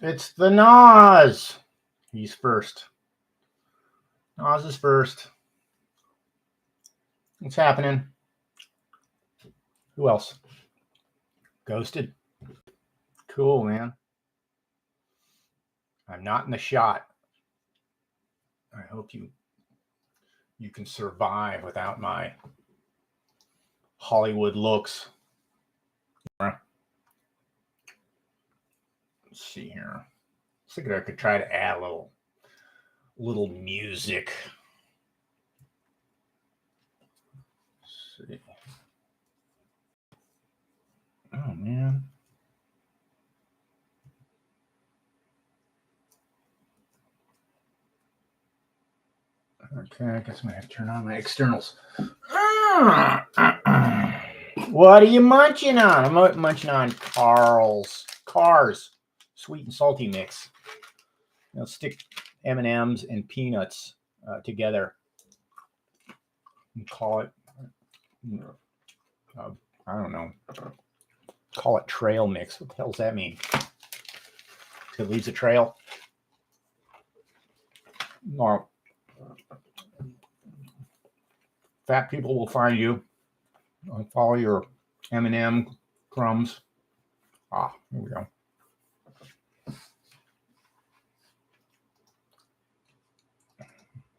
It's the Nas. He's first. Nas is first. What's happening? Who else? Ghosted. Cool, man. I'm not in the shot. I hope you can survive without my Hollywood looks. Let's see here. I was thinking I could try to add a little music. Let's see. Oh man. Okay, I guess I'm gonna have to turn on my externals. What are you munching on? I'm munching on Cars, sweet and salty mix. Stick M&Ms and peanuts together and call it, I don't know, call it trail mix. What the hell does that mean? It leaves a trail? Or fat people will find you. Follow your M&M crumbs. Ah, here we go.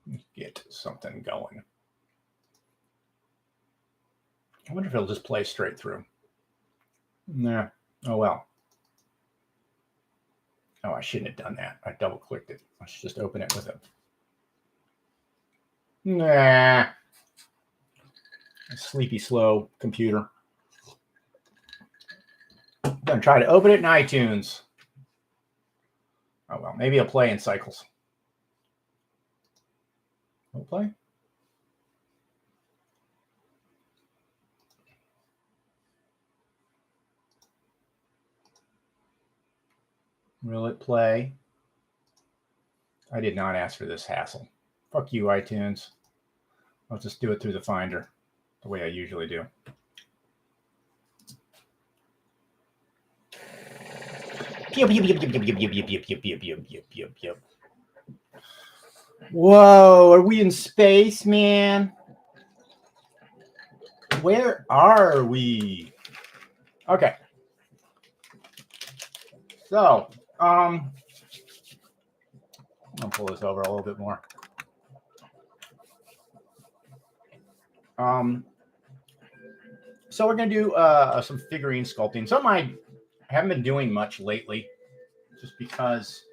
Let's get something going. I wonder if it'll just play straight through. Nah. Oh well. Oh, I shouldn't have done that. I double clicked it. I should just open it with a. Nah. A sleepy, slow computer. I'm gonna try to open it in iTunes. Oh well, maybe it'll play in cycles. Will it play? Will it play? I did not ask for this hassle. Fuck you, iTunes. I'll just do it through the Finder, the way I usually do. Whoa, are we in space, man? Where are we? Okay. So, I'll pull this over a little bit more. So we're going to do some figurine sculpting. Something I haven't been doing much lately, just because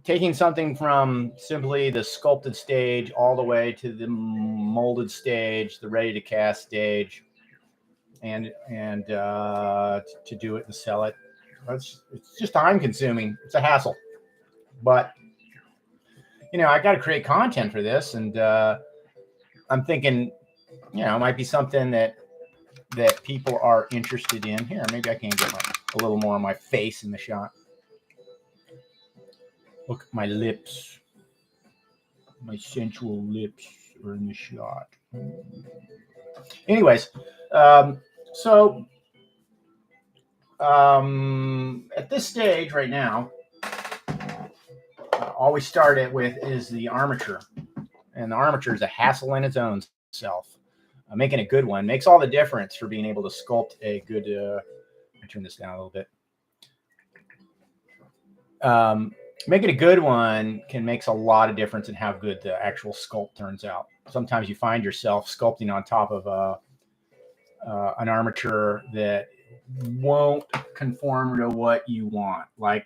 taking something from simply the sculpted stage all the way to the molded stage, the ready to cast stage, and to do it and sell it, it's just time consuming. It's a hassle, but I got to create content for this, and I'm thinking, it might be something that people are interested in. Here, maybe I can get a little more of my face in the shot. Look at my lips. My sensual lips are in the shot. Anyways, so at this stage right now, all we start it with is the armature. And the armature is a hassle in its own self. Making a good one makes all the difference for being able to sculpt a good. Let me turn this down a little bit. Making a good one makes a lot of difference in how good the actual sculpt turns out. Sometimes you find yourself sculpting on top of an armature that won't conform to what you want. Like,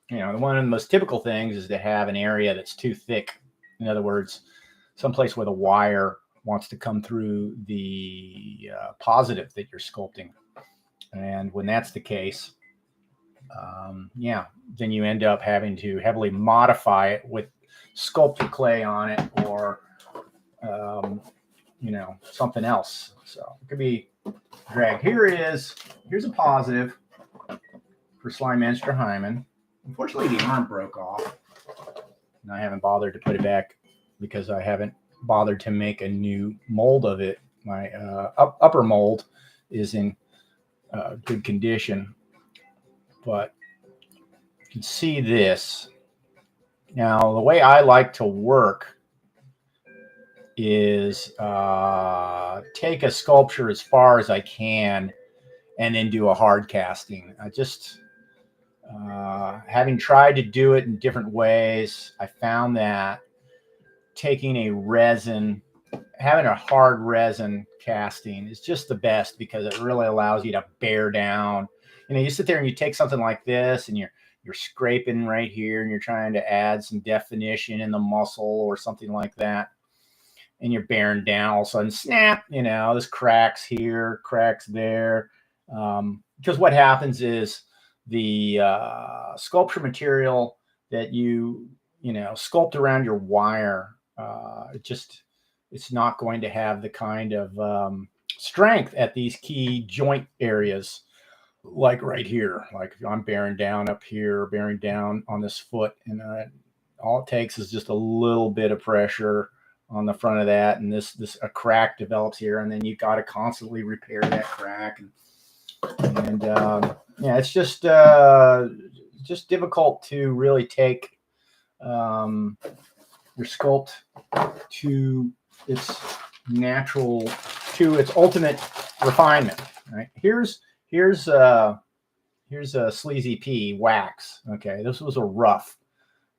one of the most typical things is to have an area that's too thick. In other words, someplace where the wire wants to come through the positive that you're sculpting. And when that's the case, then you end up having to heavily modify it with sculpted clay on it, or something else. So it could be drag. Here's a positive for Slime Master Hyman. Unfortunately, the arm broke off, and I haven't bothered to put it back because I haven't bothered to make a new mold of it. My upper mold is in good condition, but You can see this. Now, the way I like to work is take a sculpture as far as I can and then do a hard casting. I just, having tried to do it in different ways, I found that taking a resin, having a hard resin casting is just the best because it really allows you to bear down. You know, you sit there and you take something like this and you're scraping right here and you're trying to add some definition in the muscle or something like that. And you're bearing down, all of a sudden, snap, you know, there's cracks here, cracks there. Because what happens is the sculpture material that you know, sculpt around your wire, it's not going to have the kind of strength at these key joint areas, like right here. Like I'm bearing down up here, bearing down on this foot, and all it takes is just a little bit of pressure on the front of that, and a crack develops here, and then you've got to constantly repair that crack, and yeah, it's just difficult to really take your sculpt to its natural, to its ultimate refinement. Right, here's a Sleazy P wax. Okay, this was a rough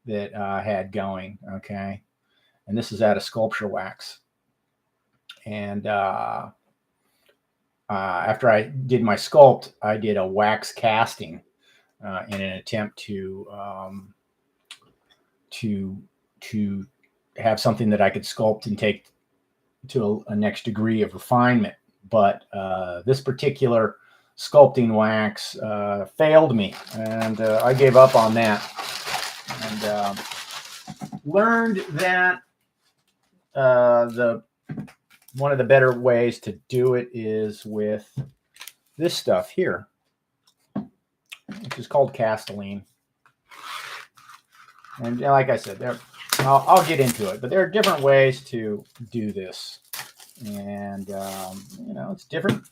that I had going. Okay, and this is out of sculpture wax. And after I did my sculpt, I did a wax casting in an attempt to have something that I could sculpt and take to a next degree of refinement. But this particular sculpting wax failed me, and I gave up on that, and learned that one of the better ways to do it is with this stuff here, which is called Castelline. And like I said, I'll get into it, but there are different ways to do this, and you know, it's different.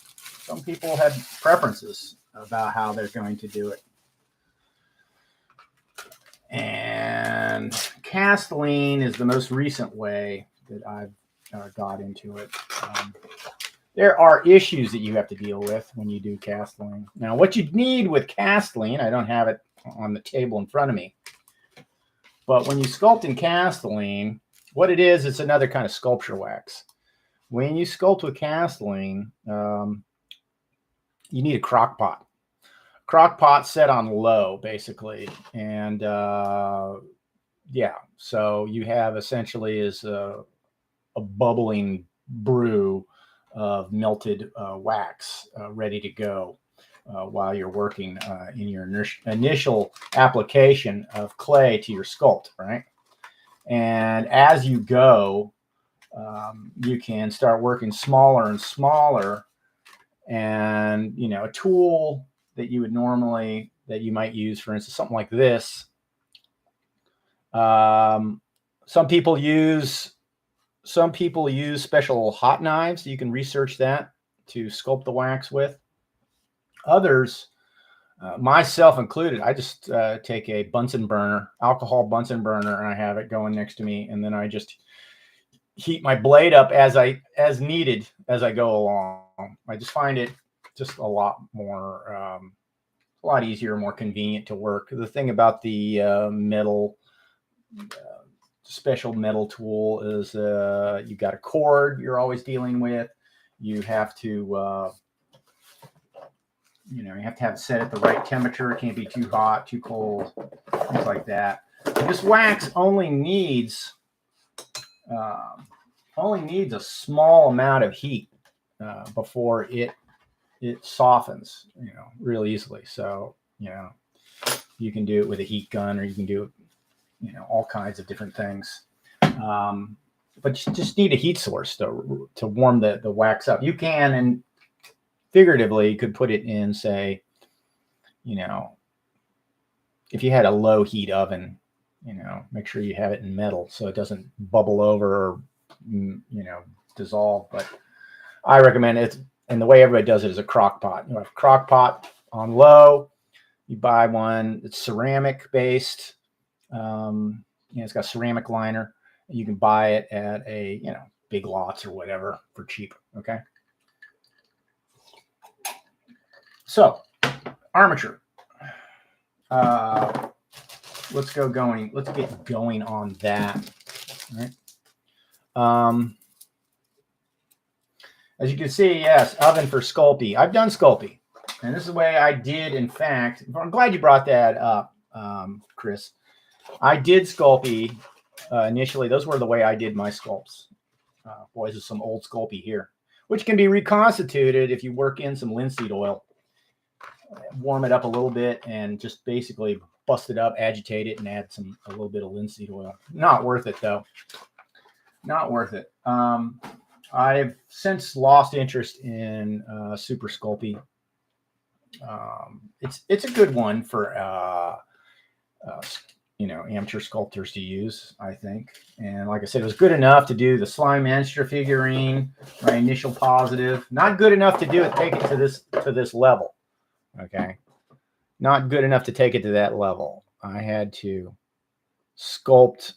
Some people have preferences about how they're going to do it. And Castelline is the most recent way that I've got into it. There are issues that you have to deal with when you do Castelline. Now, what you need with Castelline, I don't have it on the table in front of me, but when you sculpt in Castelline, what it is, it's another kind of sculpture wax. When you sculpt with Castelline, you need a crock pot. Crock pot set on low, basically, and yeah, so you have essentially is a bubbling brew of melted wax ready to go while you're working in your initial application of clay to your sculpt, right? And as you go, you can start working smaller and smaller, and you know, a tool that you would normally, that you might use, for instance, something like this. Some people use special hot knives. You can research that to sculpt the wax with. Others, myself included, I just take a Bunsen burner, alcohol Bunsen burner, and I have it going next to me, and then I just heat my blade up as needed as I go along. I just find it just a lot more, a lot easier, more convenient to work. The thing about the special metal tool is you got a cord you're always dealing with. You have to, you know, you have to have it set at the right temperature. It can't be too hot, too cold, things like that. This wax only needs a small amount of heat before it softens, you know, real easily. So, you know, you can do it with a heat gun, or you can do it, you know, all kinds of different things. But you just need a heat source to warm the wax up. You can, and figuratively, you could put it in, say, you know, if you had a low heat oven, you know, make sure you have it in metal so it doesn't bubble over or, you know, dissolve. But I recommend it. And the way everybody does it is a crock pot. You have a crock pot on low. You buy one that's ceramic based. It's got a ceramic liner. You can buy it at a, Big Lots or whatever for cheap. Okay. So armature. Let's get going on that. All right. As you can see, yes, oven for Sculpey. I've done Sculpey, and this is the way I did. In fact, I'm glad you brought that up, Chris. I did Sculpey initially. Those were the way I did my sculpts. Boys, there's some old Sculpey here, which can be reconstituted if you work in some linseed oil, warm it up a little bit, and just basically bust it up, agitate it, and add a little bit of linseed oil. Not worth it though. Not worth it. I've since lost interest in Super Sculpey. It's a good one for amateur sculptors to use, I think. And like I said, it was good enough to do the slime monster figurine, my initial positive. Not good enough to take it to this level. Okay, not good enough to take it to that level. I had to sculpt.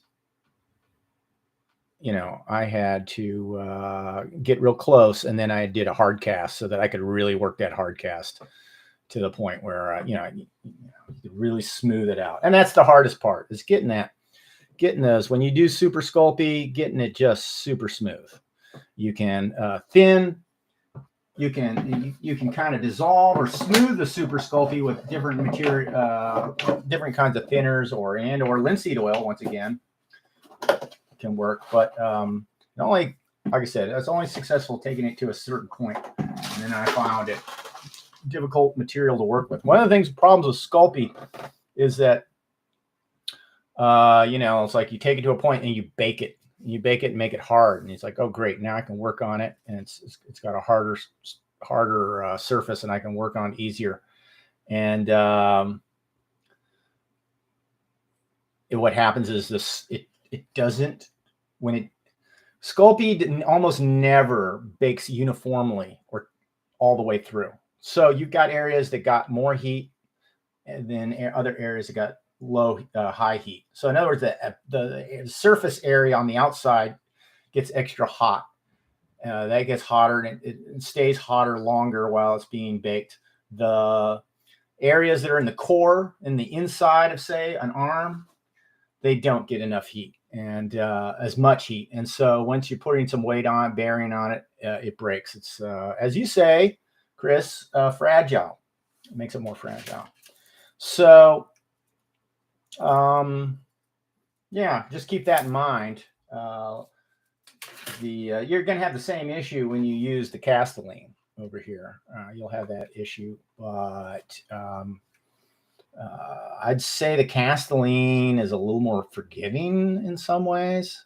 I had to get real close, and then I did a hard cast so that I could really work that hard cast to the point where you could really smooth it out. And that's the hardest part, is getting those. When you do Super Sculpey, getting it just super smooth. You can thin. You can kind of dissolve or smooth the Super Sculpey with different material, different kinds of thinners or linseed oil. Once again, can work, but like I said, it's only successful taking it to a certain point, and then I found it difficult material to work with. One of the problems with Sculpey is that it's like you take it to a point and you bake it and make it hard, and it's like, oh great, now I can work on it, and it's got a harder surface, and I can work on it easier. And what happens is it doesn't, Sculpey almost never bakes uniformly or all the way through. So you've got areas that got more heat, and then other areas that got high heat. So in other words, the surface area on the outside gets extra hot. That gets hotter, and it stays hotter longer while it's being baked. The areas that are in the core, in the inside of, say, an arm, they don't get enough heat and as much heat. And so once you're putting some weight on, bearing on it, it breaks. It's, as you say, Chris, fragile. It makes it more fragile. So, just keep that in mind. You're going to have the same issue when you use the Castelline over here. You'll have that issue, but I'd say the Castelline is a little more forgiving in some ways,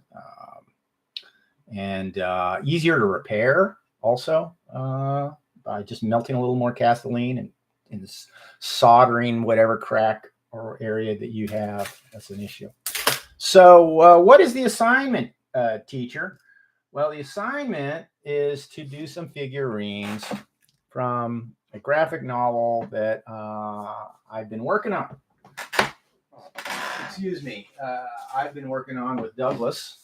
and easier to repair also by just melting a little more Castelline and soldering whatever crack or area that you have. That's an issue. So what is the assignment, teacher? Well, the assignment is to do some figurines from a graphic novel that I've been working on. Excuse me. I've been working on with Douglas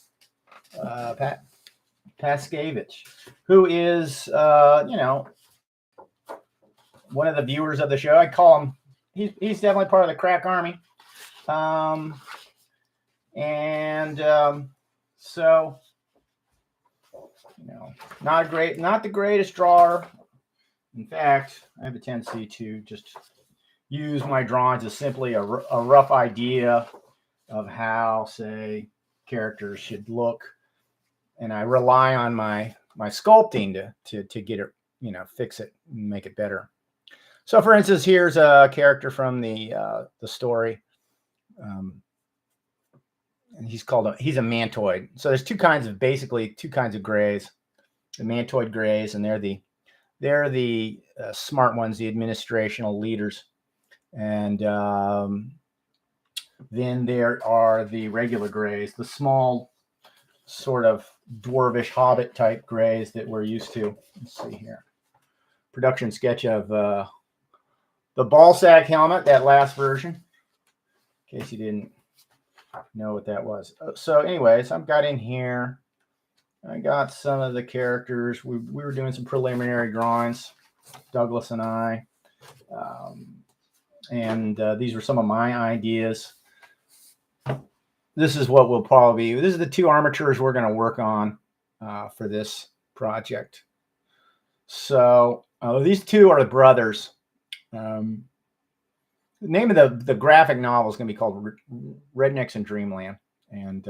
Paskevich, who is, one of the viewers of the show. I call him, he's definitely part of the crack army. So, not the greatest drawer. In fact, I have a tendency to just use my drawings as simply a rough idea of how, say, characters should look, and I rely on my sculpting to get it, fix it, and make it better. So, for instance, here's a character from the story, and he's a mantoid. So there's two kinds of grays, the mantoid grays, and they're the smart ones, the administrational leaders. And then there are the regular grays, the small sort of dwarvish hobbit type grays that we're used to. Let's see here. Production sketch of the ball sack helmet, that last version, in case you didn't know what that was. So anyways, I've got in here, I got some of the characters. We were doing some preliminary drawings, Douglas and I. And these were some of my ideas. This is what we'll probably, this is the 2 armatures we're going to work on for this project. So these 2 are the brothers. The name of the graphic novel is going to be called Rednecks in Dreamland. And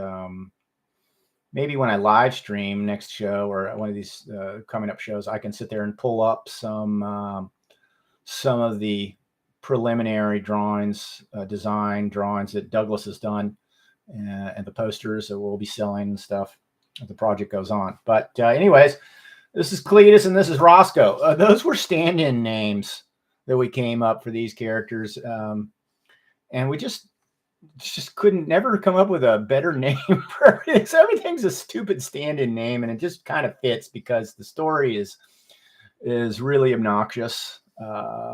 maybe when I live stream next show or one of these coming up shows, I can sit there and pull up some of the preliminary drawings, design drawings that Douglas has done, and the posters that we'll be selling and stuff as the project goes on. But anyways, this is Cletus and this is Roscoe. Those were stand-in names that we came up for these characters. And we just couldn't never come up with a better name for everything. So everything's a stupid stand-in name, and it just kind of fits because the story is really obnoxious,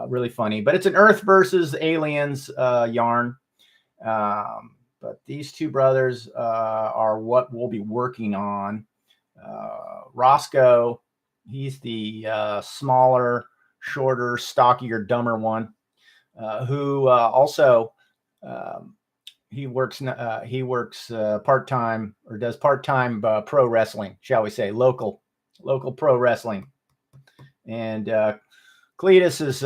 really funny. But it's an Earth versus aliens yarn. But these 2 brothers are what we'll be working on. Roscoe, he's the smaller, shorter, stockier, dumber one, who also he works part-time, or does part-time pro wrestling, shall we say, local pro wrestling. And Cletus is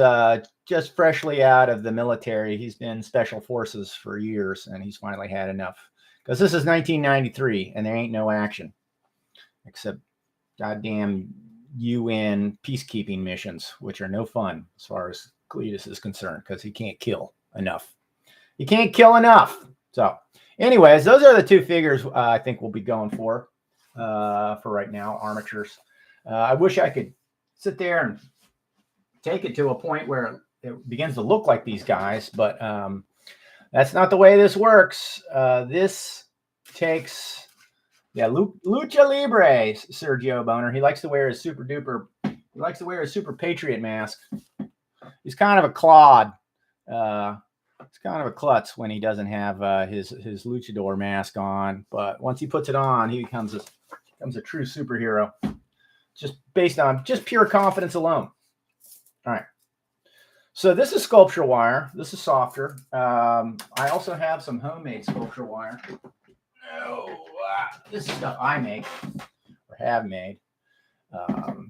just freshly out of the military. He's been special forces for years, and he's finally had enough, because this is 1993 and there ain't no action except goddamn UN peacekeeping missions, which are no fun as far as Cletus is concerned, because he can't kill enough. He can't kill enough. So anyways, those are the 2 figures I think we'll be going for right now, armatures. I wish I could sit there and take it to a point where it begins to look like these guys, but that's not the way this works. This takes, Lucha Libre, Sergio Boner. He likes to wear his super patriot mask. He's kind of a clod. It's kind of a klutz when he doesn't have his luchador mask on, but once he puts it on, he becomes a true superhero, just based on just pure confidence alone. All right. So this is sculpture wire. This is softer. I also have some homemade sculpture wire. This is stuff I make or have made.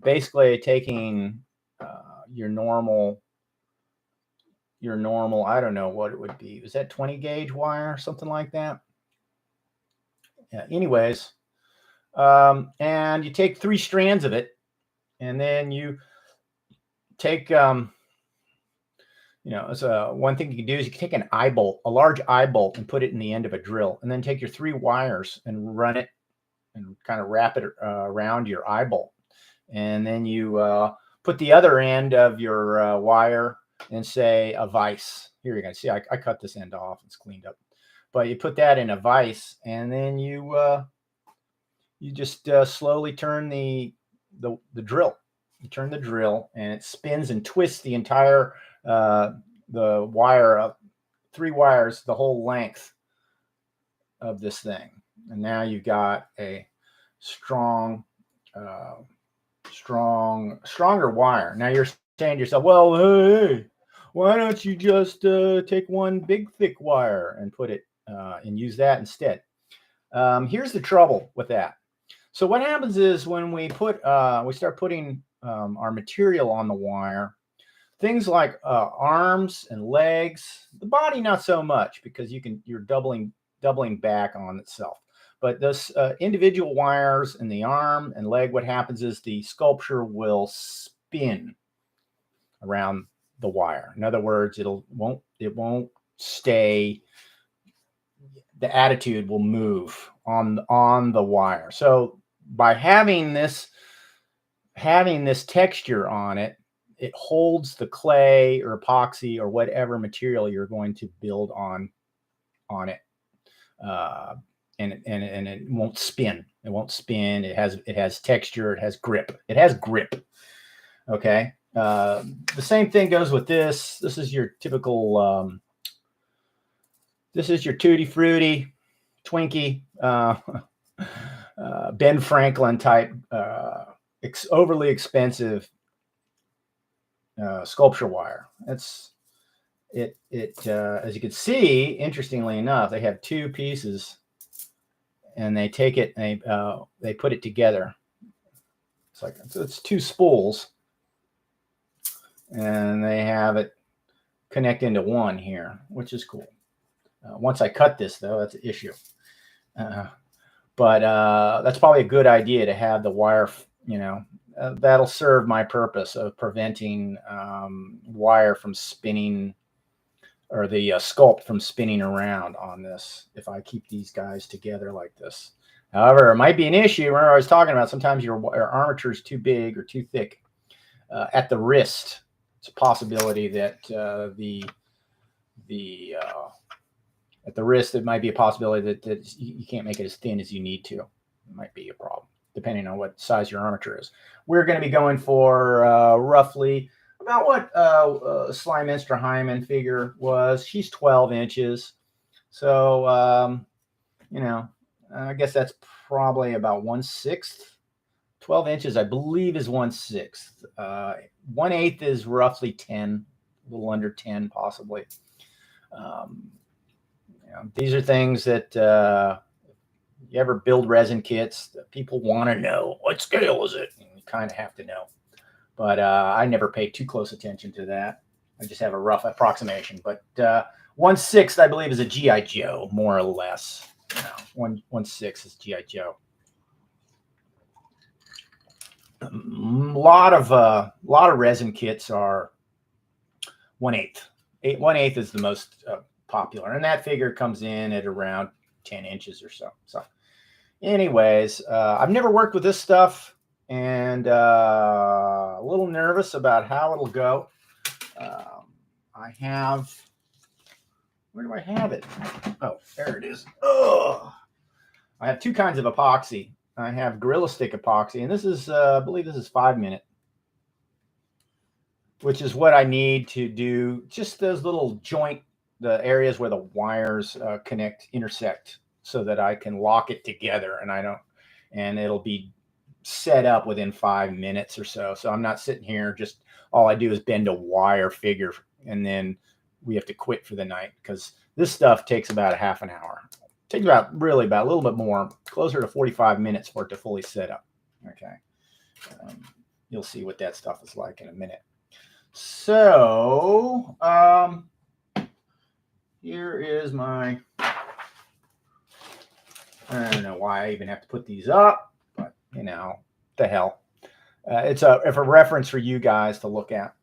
Basically taking your normal, I don't know what it would be. Was that 20 gauge wire, something like that? Yeah. Anyways, and you take 3 strands of it, and then you take, so one thing you can do is you can take an eye bolt, a large eye bolt, and put it in the end of a drill, and then take your 3 wires and run it and kind of wrap it around your eye bolt. And then you put the other end of your wire in, say, a vise. Here you can see I cut this end off. It's cleaned up. But you put that in a vise, and then you just slowly turn the drill. You turn the drill, and it spins and twists the entire the wire up, 3 wires, the whole length of this thing. And now you've got a stronger wire. Now you're saying to yourself, well, hey, why don't you just take one big thick wire and put it and use that instead? Here's the trouble with that. So what happens is when we start putting our material on the wire, things like arms and legs, the body not so much, because you're doubling back on itself. But those individual wires in the arm and leg, what happens is the sculpture will spin around the wire. In other words, it won't stay. The attitude will move on the wire. So by having this texture on it, it holds the clay or epoxy or whatever material you're going to build on it, and it won't spin. It won't spin. It has texture. It has grip. Okay. The same thing goes with this. This is your typical, this is your Tutti Frutti, Twinkie, Ben Franklin type, overly expensive sculpture wire. That's it. As you can see, interestingly enough, they have two pieces, and they take it and they put it together. It's like it's two spools, and they have it connect into one here, which is cool. Once I cut this, though, that's an issue. But that's probably a good idea to have the wire, that'll serve my purpose of preventing wire from spinning, or the sculpt from spinning around on this if I keep these guys together like this. However, it might be an issue. Remember I was talking about sometimes your armature is too big or too thick at the wrist. It's a possibility that at the wrist, it might be a possibility that you can't make it as thin as you need to. It might be a problem, depending on what size your armature is. We're going to be going for roughly about what Slyminster Hyman figure was. She's 12 inches. So, I guess that's probably about 1/6. 12 inches, I believe, is 1/6. 1/8 is roughly 10, a little under 10, possibly. These are things that you ever build resin kits that people want to know what scale is it, and you kind of have to know. But I never pay too close attention to that. I just have a rough approximation. But 1/6, I believe, is a GI Joe, more or less. 1/6 is GI Joe. A lot of resin kits are 1/8. 1/8 is the most popular, and that figure comes in at around 10 inches or so. So anyways, I've never worked with this stuff, and a little nervous about how it'll go. Where do I have it? Oh, there it is. Oh, I have two kinds of epoxy. I have Gorilla Stick epoxy, and this is, I believe this is 5-minute, which is what I need to do just those little the areas where the wires intersect, so that I can lock it together, and it'll be set up within 5 minutes or so. So I'm not sitting here, just all I do is bend a wire figure, and then we have to quit for the night, because this stuff takes about a half an hour. It takes about a little bit more, closer to 45 minutes for it to fully set up. Okay. You'll see what that stuff is like in a minute. So, here is my, I don't know why I even have to put these up, but the hell. It's a reference for you guys to look at.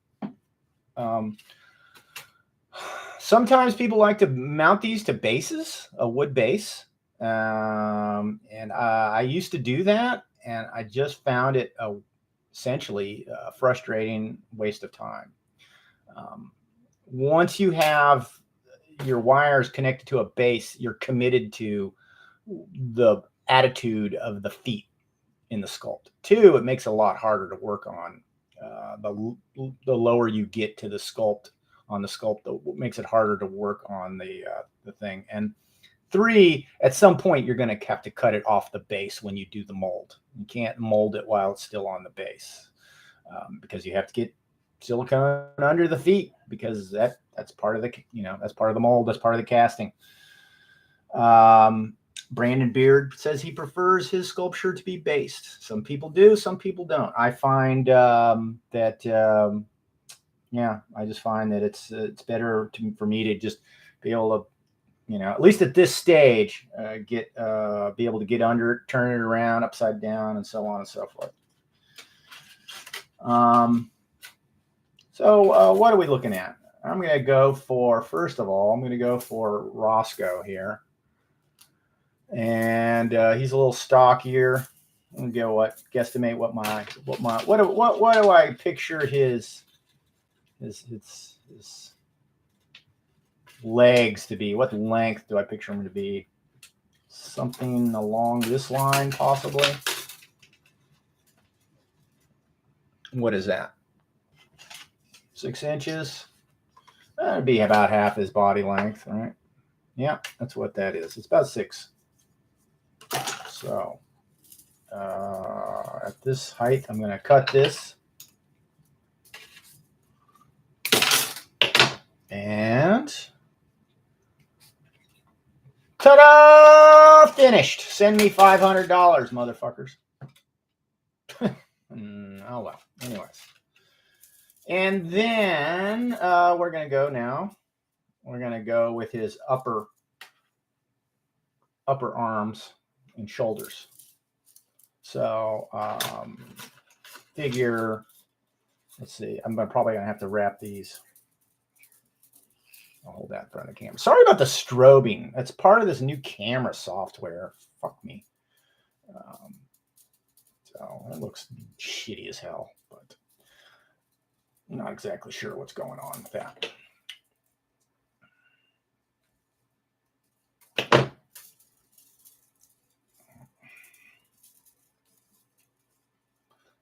Sometimes people like to mount these to bases, a wood base. And I used to do that, and I just found it essentially a frustrating waste of time. Once you have your wires connected to a base, you're committed to the attitude of the feet in the sculpt. Two, it makes it a lot harder to work on. The lower you get to the sculpt, it makes it harder to work on the thing. And three, at some point, you're going to have to cut it off the base when you do the mold. You can't mold it while it's still on the base, because you have to get silicone under the feet, because that's part of the that's part of the mold, that's part of the casting. Brandon Beard says he prefers his sculpture to be based. Some people do, some people don't. I find that I just find that it's better for me to just be able to, at least at this stage, be able to get under it, turn it around, upside down, and so on and so forth. So what are we looking at? I'm going to go for, first of all, Roscoe here. And he's a little stockier. I'm gonna guesstimate what do I picture his legs to be? What length do I picture him to be? Something along this line, possibly. What is that? 6 inches. That'd be about half his body length, right? Yeah, that's what that is. It's about 6. So at this height, I'm going to cut this. And ta-da! Finished. Send me $500, motherfuckers. Oh, well. Anyways. And then we're going to go now. We're going to go with his upper arms and shoulders. So figure, let's see, I'm probably going to have to wrap these. I'll hold that in front of the camera. Sorry about the strobing. That's part of this new camera software. Fuck me. So it looks shitty as hell, but I'm not exactly sure what's going on with that.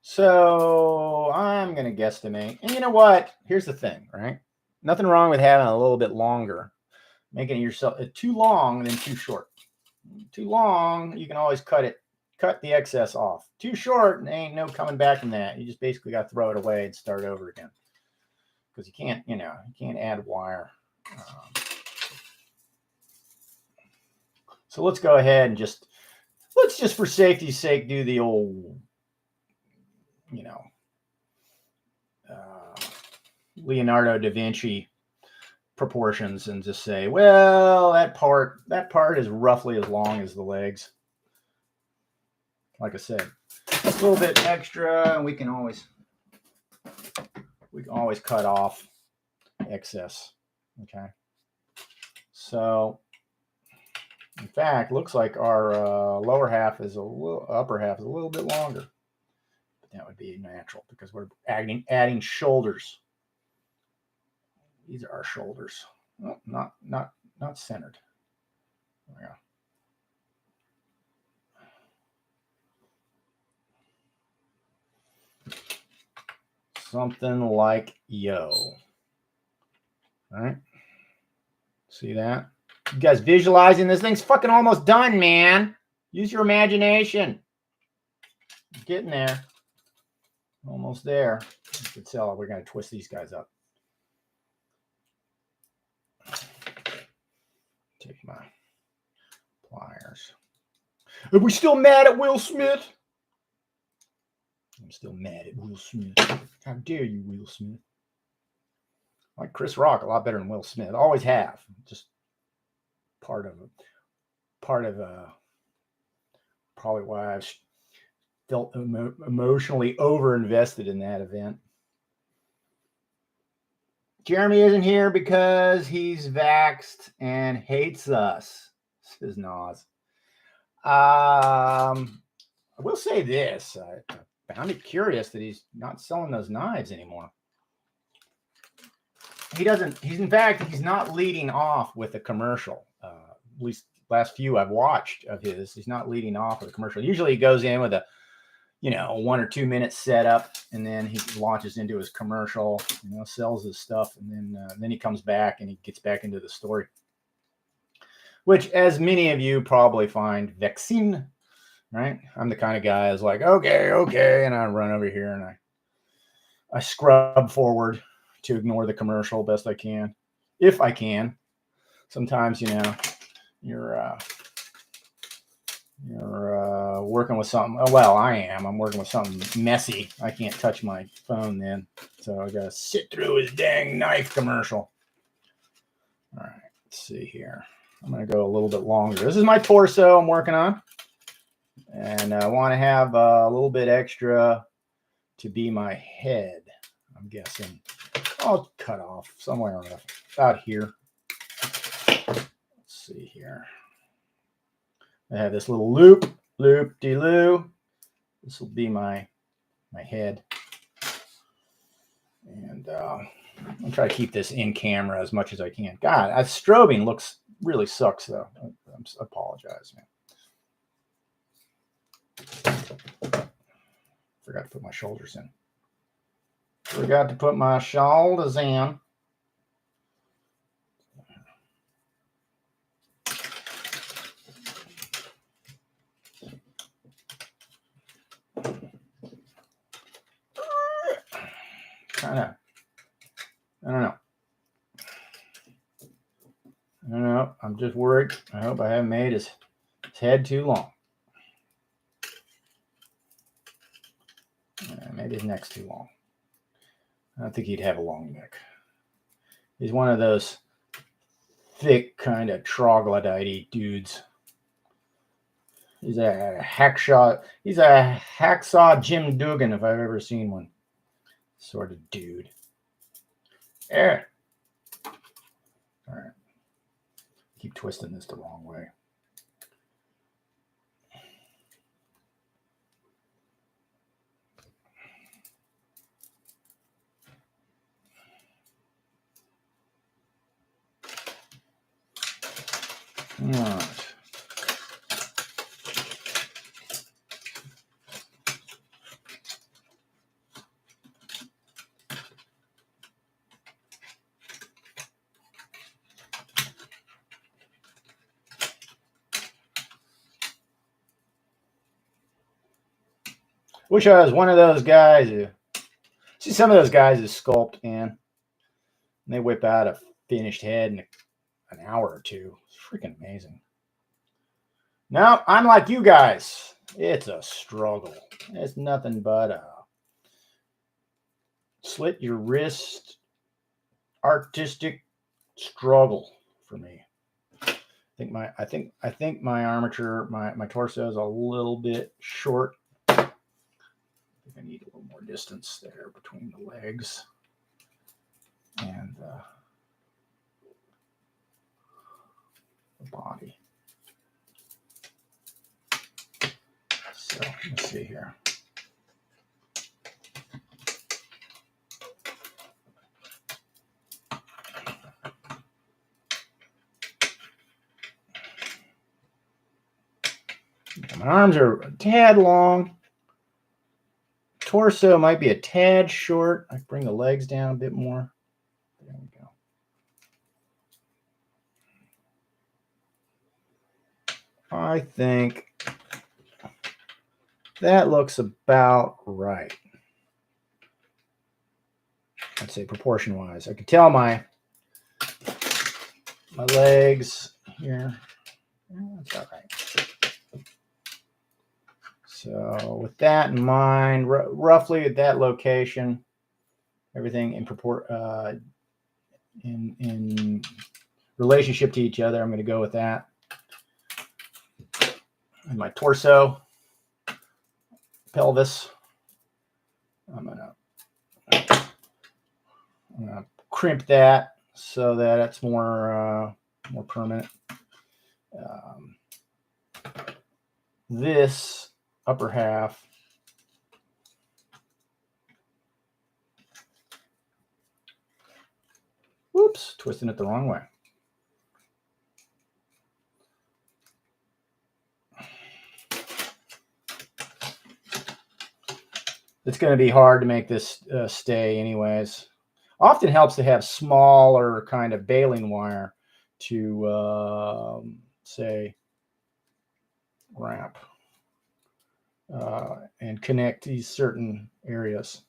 So I'm going to guesstimate. And you know what? Here's the thing, right? Nothing wrong with having a little bit longer. Making it yourself too long than too short. Too long, you can always cut the excess off. Too short, and ain't no coming back from that. You just basically got to throw it away and start over again. Because you can't add wire. So let's go ahead and let's just for safety's sake do the old, Leonardo da Vinci proportions and just say, well, that part is roughly as long as the legs. Like I said, a little bit extra, and we can always cut off excess. Okay. So, in fact, looks like our upper half is a little bit longer. But that would be natural because we're adding shoulders. These are our shoulders. Oh, not centered. There we go. Something like yo. All right. See that? You guys visualizing? This thing's fucking almost done, man. Use your imagination. Getting there. Almost there. You can tell we're going to twist these guys up. Take my pliers. Are we still mad at Will Smith? I'm still mad at Will Smith. How dare you, Will Smith? I like Chris Rock a lot better than Will Smith. Always have. Just part of probably why I've felt emotionally over-invested in that event. Jeremy isn't here because he's vaxxed and hates us, says Nas. I will say this. I found it curious that he's not selling those knives anymore. He's not leading off with a commercial. At least last few I've watched of his, he's not leading off with a commercial. Usually he goes in with a 1 or 2 minute setup, and then he launches into his commercial, sells his stuff, and then he comes back and he gets back into the story, which, as many of you probably find vexing, right? I'm the kind of guy who's like, okay, and I run over here and I scrub forward to ignore the commercial best I can, if I can. Sometimes, you're working with something. Well, I am. I'm working with something messy. I can't touch my phone then. So I got to sit through his dang knife commercial. All right. Let's see here. I'm going to go a little bit longer. This is my torso I'm working on. And I want to have a little bit extra to be my head, I'm guessing. I'll cut off somewhere about here. Let's see here. I have this little loop-de-loo. This will be my head. And I'll try to keep this in camera as much as I can. God, that strobing really sucks, though. I apologize, man. Forgot to put my shoulders in. Forgot to put my shoulders in. I don't know. I'm just worried. I hope I haven't made his head too long. Maybe his neck's too long. I don't think he'd have a long neck. He's one of those thick kind of troglodyte dudes. He's a hacksaw. He's a hacksaw Jim Dugan if I've ever seen one. Sort of dude. Yeah. All right. Keep twisting this the wrong way. All right. Wish I was one of those guys who see some of those guys who sculpt, and they whip out a finished head in an hour or two. It's freaking amazing. Now, I'm like you guys. It's a struggle. It's nothing but a slit your wrist artistic struggle for me. I think my armature, my torso is a little bit short. I think I need a little more distance there between the legs and the body. So let's see here. My arms are a tad long. Torso might be a tad short. I bring the legs down a bit more. There we go. I think that looks about right. I'd say proportion-wise. I can tell my legs here. That's all right. So with that in mind, roughly at that location, everything in relationship to each other, I'm going to go with that. And my torso, pelvis, I'm going to crimp that so that it's more permanent. This upper half, whoops, twisting it the wrong way. It's going to be hard to make this stay anyways. Often helps to have smaller kind of baling wire to, say, wrap and connect these certain areas.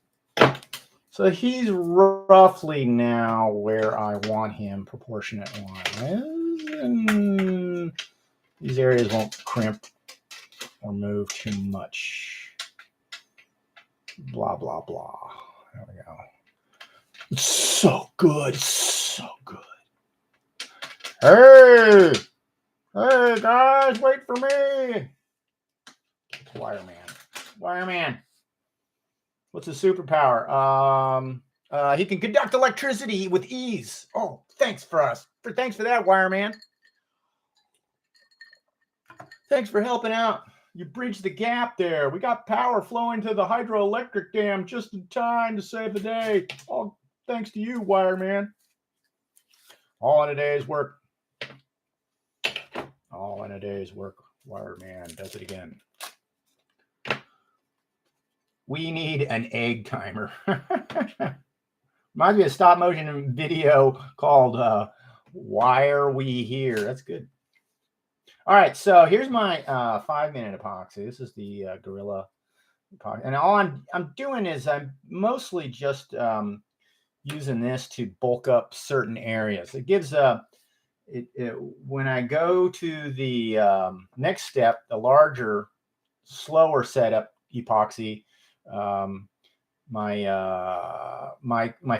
So he's roughly now where I want him proportionate-wise. And these areas won't crimp or move too much. Blah, blah, blah. There we go. It's so good. So good. Hey! Hey, guys, wait for me. Wireman. What's his superpower? He can conduct electricity with ease. Oh, thanks for that, Wireman. Thanks for helping out. You bridged the gap there. We got power flowing to the hydroelectric dam just in time to save the day. All thanks to you, Wireman. All in a day's work. All in a day's work. Wireman does it again. We need an egg timer. Reminds me of a stop motion video called Why Are We Here? That's good. All right, so here's my 5-minute epoxy. This is the Gorilla epoxy. And all I'm doing is I'm mostly just using this to bulk up certain areas. It gives when I go to the next step, the larger, slower setup epoxy, my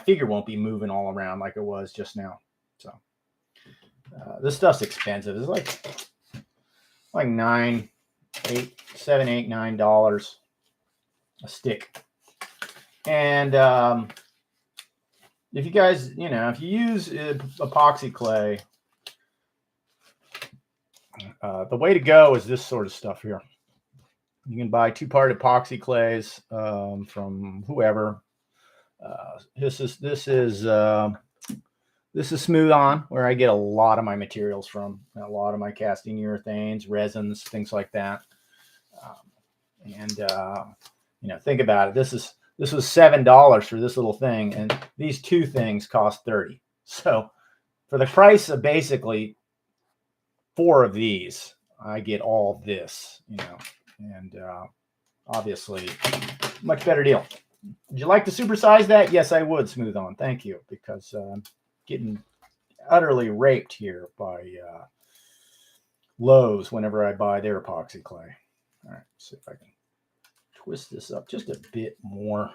figure won't be moving all around like it was just now. So this stuff's expensive. It's like $7, $8, $9 a stick. And if you guys, if you use epoxy clay, the way to go is this sort of stuff here. You can buy 2-part epoxy clays from whoever. This is Smooth On, where I get a lot of my materials from, a lot of my casting urethanes, resins, things like that. Think about it. This was $7 for this little thing, and these 2 things cost $30. So for the price of basically 4 of these, I get all this, and obviously much better deal. Would you like to supersize that? Yes, I would, Smooth On. Thank you, because I'm getting utterly raped here by Lowe's whenever I buy their epoxy clay. All right, see if I can twist this up just a bit more.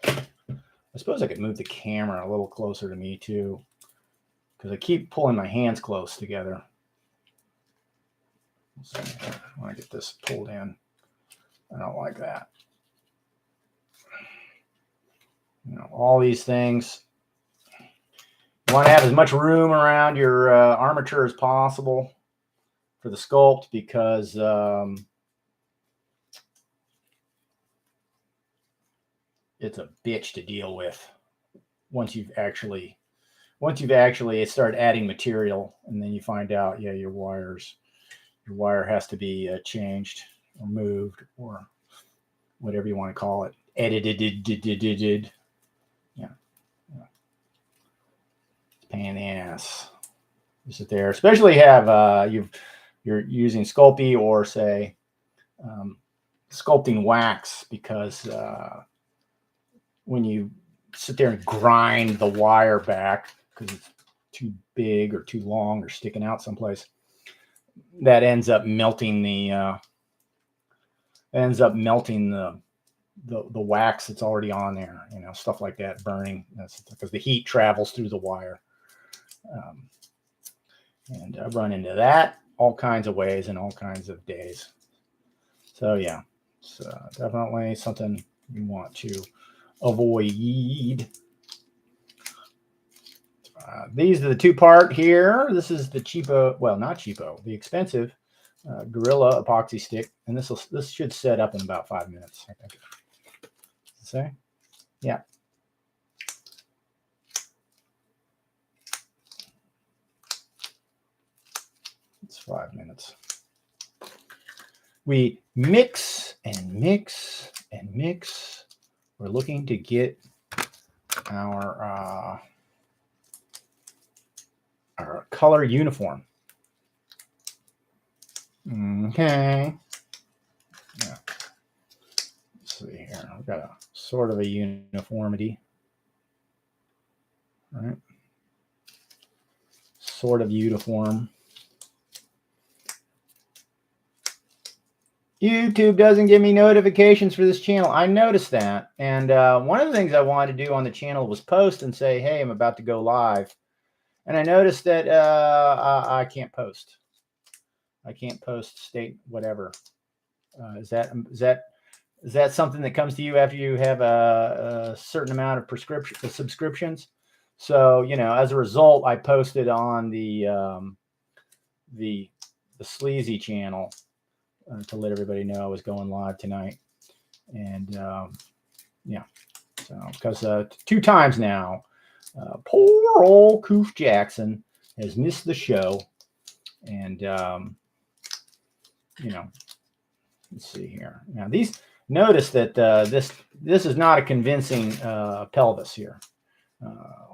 I suppose I could move the camera a little closer to me too, because I keep pulling my hands close together. I want to get this pulled in. I don't like that. All these things. You want to have as much room around your armature as possible for the sculpt, because it's a bitch to deal with once you've actually started adding material, and then you find out, your wire has to be changed or moved or whatever you want to call it, edited. Yeah. It's a pain in the ass. You sit there, especially have you're using Sculpey or say sculpting wax, because when you sit there and grind the wire back because it's too big or too long or sticking out someplace, that ends up melting the wax that's already on there, stuff like that, burning. That's because the heat travels through the wire. And I've run into that all kinds of ways and all kinds of days. So yeah, it's definitely something you want to avoid. These are the 2-part here. This is the cheapo, well, not cheapo, the expensive Gorilla epoxy stick, and this should set up in about 5 minutes, I think. Say, yeah. It's 5 minutes. We mix and mix and mix. We're looking to get our color uniform. Okay. Yeah. Let's see here. We've got a sort of a uniformity. All right. Sort of uniform. YouTube doesn't give me notifications for this channel. I noticed that. And one of the things I wanted to do on the channel was post and say, hey, I'm about to go live. And I noticed that I can't post. I can't post state whatever. Is that something that comes to you after you have a certain amount of subscriptions? So, as a result, I posted on the Sleazy channel to let everybody know I was going live tonight. And yeah, so because 2 times now, poor old Coof Jackson has missed the show, and Let's see here. Now these, notice that this is not a convincing pelvis here.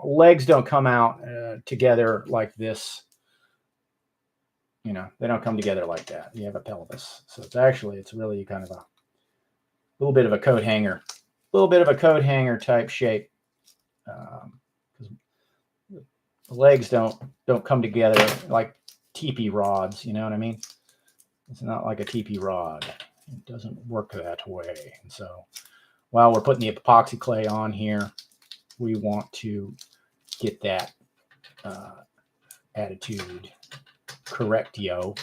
Legs don't come out together like this. You know, they don't come together like that. You have a pelvis. So it's really kind of a little bit of a coat hanger, type shape. Because the legs don't come together like teepee rods. You know what I mean? It's not like a teepee rod. It doesn't work that way. And so while we're putting the epoxy clay on here, we want to get that attitude correct, yo.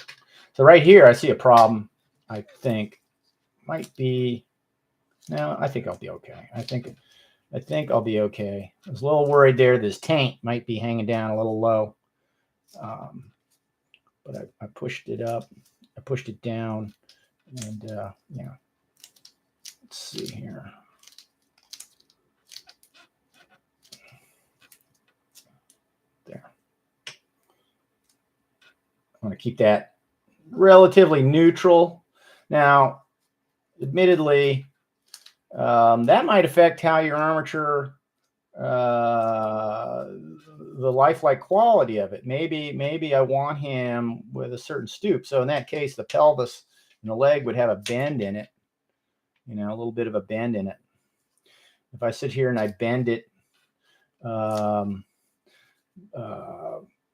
So right here, I see a problem. I think might be, no, I think I'll be okay. I think I'll be okay. I was a little worried there. This taint might be hanging down a little low. But I pushed it up. I pushed it down. And yeah, let's see here. There. I want to keep that relatively neutral. Now, admittedly, that might affect how your armature, the lifelike quality of it. Maybe I want him with a certain stoop. So in that case, the pelvis and the leg would have a bend in it, you know, a little bit of a bend in it. If I sit here and I bend it,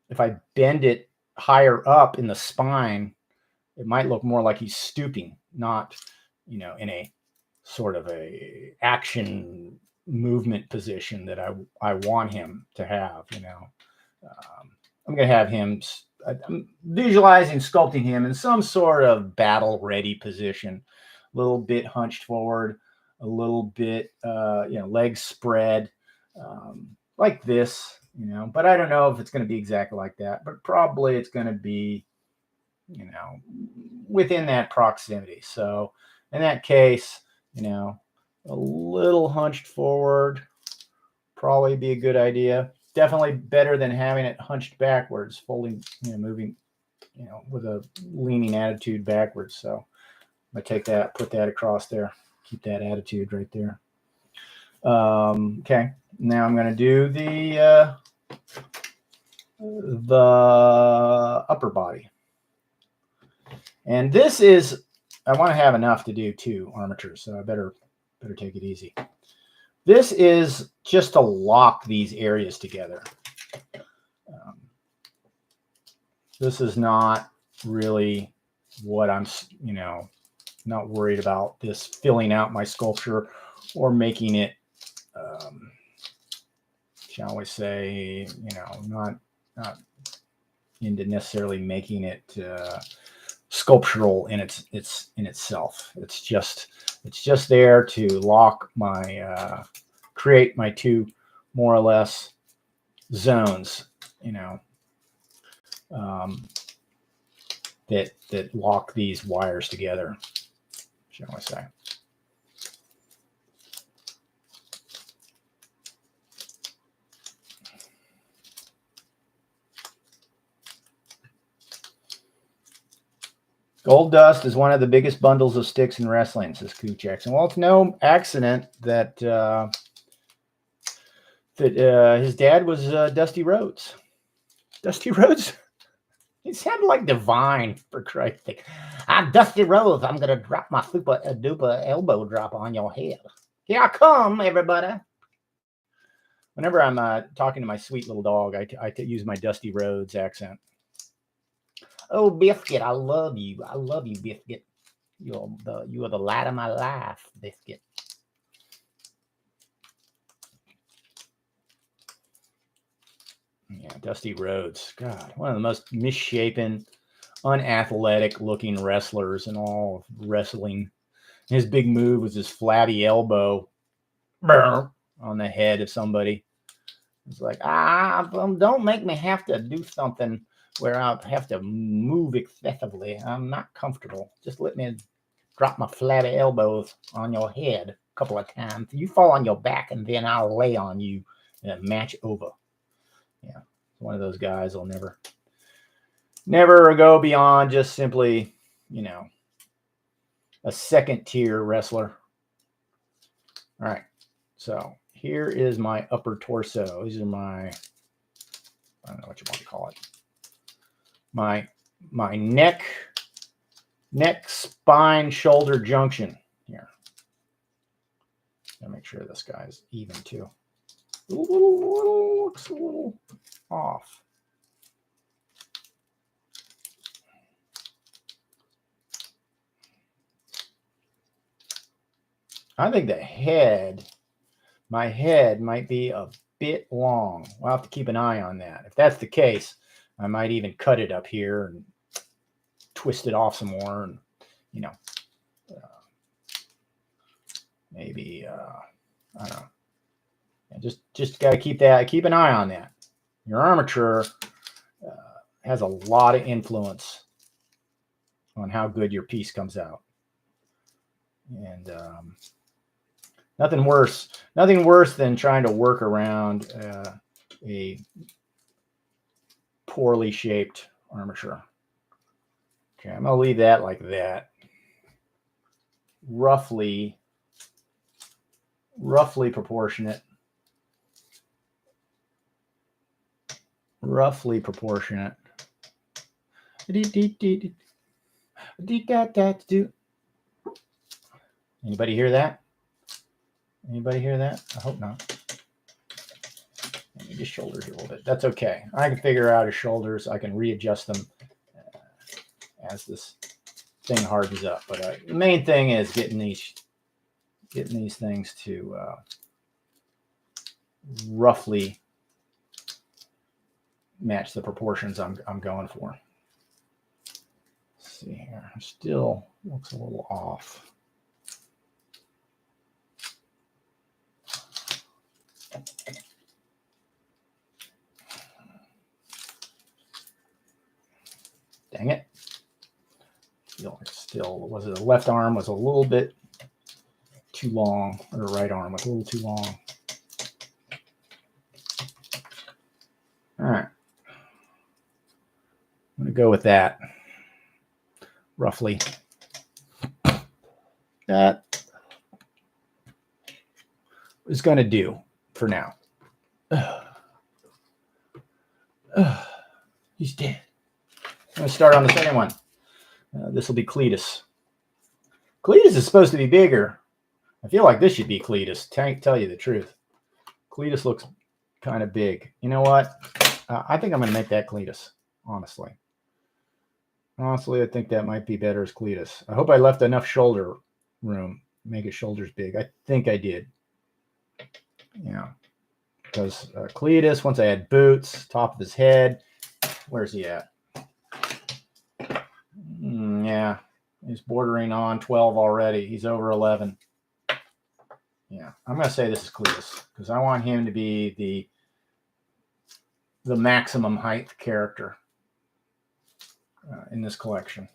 if I bend it higher up in the spine, it might look more like he's stooping, not, you know, in a sort of a action movement position that I want him to have, you know. I'm going to have him, I'm visualizing sculpting him in some sort of battle ready position, a little bit hunched forward, a little bit, you know, legs spread, like this, you know, but I don't know if it's going to be exactly like that, but probably it's going to be, you know, within that proximity. So in that case, you know, a little hunched forward probably be a good idea. Definitely better than having it hunched backwards, folding, you know, moving, you know, with a leaning attitude backwards. So I take that, put that across there, keep that attitude right there. Okay, now I'm going to do the upper body. And this is, I want to have enough to do 2 armatures, so I better take it easy. This is just to lock these areas together. This is not really what I'm, you know, not worried about this filling out my sculpture or making it, shall we say, you know, not into necessarily making it sculptural in itself. It's just there to lock my create my 2 more or less zones, you know, that lock these wires together, shall I say. Gold dust is one of the biggest bundles of sticks in wrestling, says Koo Jackson. Well, it's no accident that his dad was Dusty Rhodes. Dusty Rhodes? He sounded like Divine, for Christ's sake. I'm Dusty Rhodes. I'm going to drop my super duper elbow drop on your head. Here I come, everybody. Whenever I'm talking to my sweet little dog, I use my Dusty Rhodes accent. Oh, Biscuit, I love you. I love you, Biscuit. You are the light of my life, Biscuit. Yeah, Dusty Rhodes. God, one of the most misshapen, unathletic looking wrestlers in all of wrestling. His big move was his flabby elbow on the head of somebody. It's like, don't make me have to do something where I have to move excessively. I'm not comfortable. Just let me drop my flabby elbows on your head a couple of times. You fall on your back, and then I'll lay on you and match over. Yeah, one of those guys will never go beyond just simply, you know, a second tier wrestler. All right, so here is my upper torso. These are my, I don't know what you want to call it. My neck, spine, shoulder junction here. Gotta make sure this guy's even too. Looks a little off. I think the head, my head might be a bit long. We'll have to keep an eye on that. If that's the case, I might even cut it up here and twist it off some more, and you know, maybe I don't know. Just got to keep an eye on that. Your armature has a lot of influence on how good your piece comes out, and nothing worse than trying to work around a poorly shaped armature. Okay, I'm gonna leave that like that, roughly proportionate. Anybody hear that? Anybody hear that? I hope not. Maybe his shoulders a little bit. That's okay. I can figure out his shoulders. I can readjust them as this thing hardens up. But the main thing is getting these things to roughly match the proportions I'm going for. Let's see here. Still looks a little off. Dang it. Still, was it the left arm was a little bit too long, or the right arm was a little too long. All right. I'm going to go with that. Roughly. That is going to do for now. He's dead. I'm going to start on the second one. This will be Cletus. Cletus is supposed to be bigger. I feel like this should be Cletus. Tell you the truth. Cletus looks kind of big. You know what? I think I'm going to make that Cletus, honestly. Honestly, I think that might be better as Cletus. I hope I left enough shoulder room to make his shoulders big. I think I did. Yeah. Because Cletus, once I had boots, top of his head, where's he at? Yeah, he's bordering on 12 already. He's over 11. Yeah, I'm going to say this is Cletus because I want him to be the maximum height character in this collection.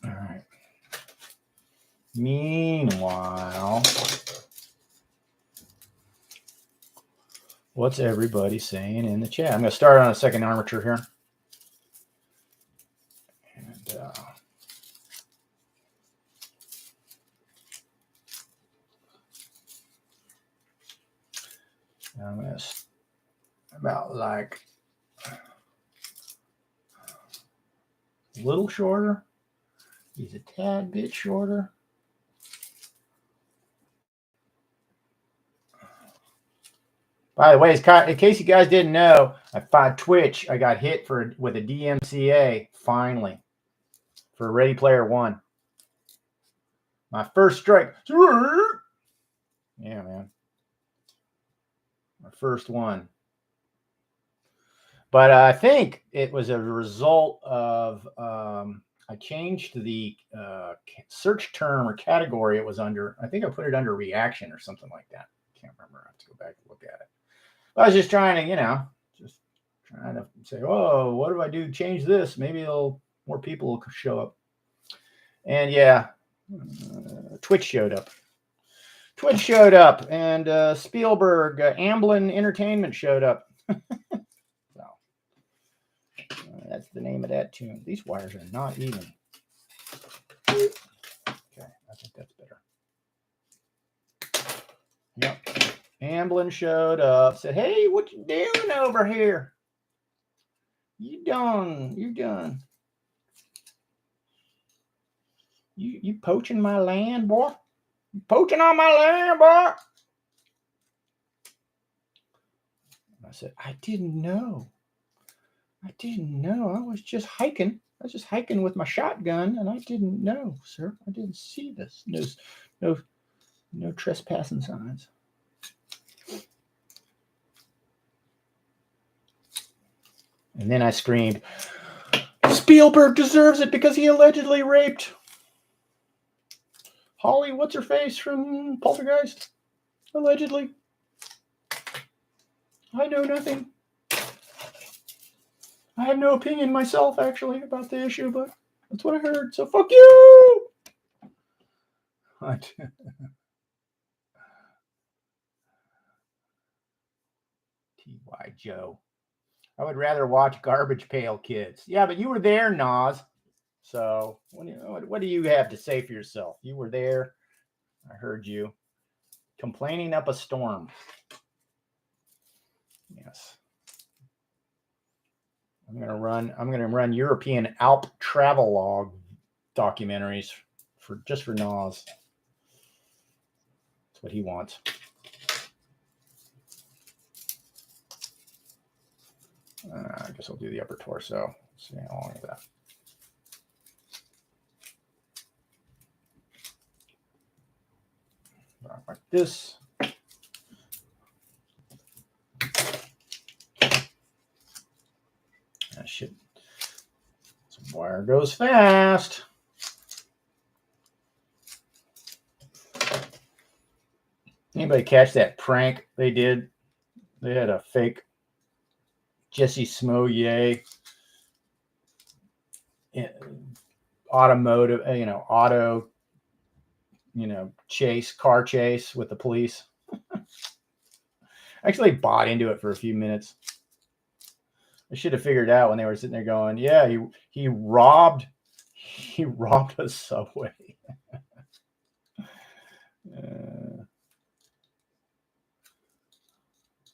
All right. Meanwhile, what's everybody saying in the chat? I'm going to start on a second armature here. And I'm going to about like a little shorter. He's a tad bit shorter. By the way, in case you guys didn't know, I fought Twitch. I got hit with a DMCA finally for Ready Player One. My first strike. Yeah, man. My first one. But I think it was a result of I changed the search term or category it was under. I think I put it under reaction or something like that. Can't remember. I have to go back and look at it. I was just trying to, just trying to say, oh, what do I do? Change this. Maybe more people will show up. And yeah, Twitch showed up. And Spielberg, Amblin Entertainment showed up. So that's the name of that tune. These wires are not even. Okay, I think that's better. Yep. Amblin showed up, said, "Hey, what you doing over here? You done. You poaching my land, boy? You poaching on my land, boy?" I said, I didn't know. I was just hiking. With my shotgun, and I didn't know, sir. I didn't see this. No trespassing signs. And then I screamed, "Spielberg deserves it because he allegedly raped Holly, what's her face from Poltergeist? Allegedly. I know nothing. I have no opinion myself, actually, about the issue, but that's what I heard. So fuck you!" T.Y. Joe. I would rather watch Garbage Pail Kids. Yeah, but you were there, Nas. So what do you have to say for yourself? You were there. I heard you complaining up a storm. Yes. I'm gonna run European Alp travel log documentaries for Nas. That's what he wants. I guess I'll do the upper torso. Let's see how long is that. Like this. That shit. Some wire goes fast. Anybody catch that prank they did? They had a fake Jesse Smollett automotive, car chase with the police. I actually bought into it for a few minutes. I should have figured out when they were sitting there going, "Yeah, he robbed a Subway." And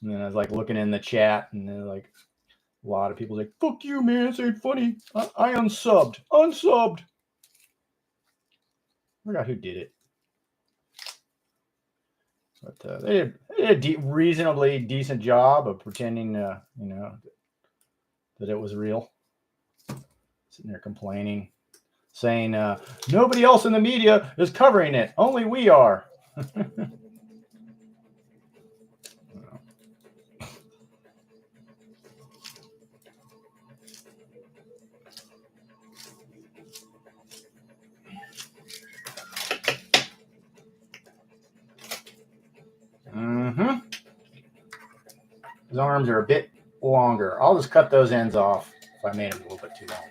then I was like looking in the chat, and then like a lot of people like, "Fuck you, man! This ain't funny. I unsubbed. I forgot who did it, but they did a reasonably decent job of pretending, that it was real. Sitting there complaining, saying, "Nobody else in the media is covering it. Only we are." His arms are a bit longer. I'll just cut those ends off if I made them a little bit too long.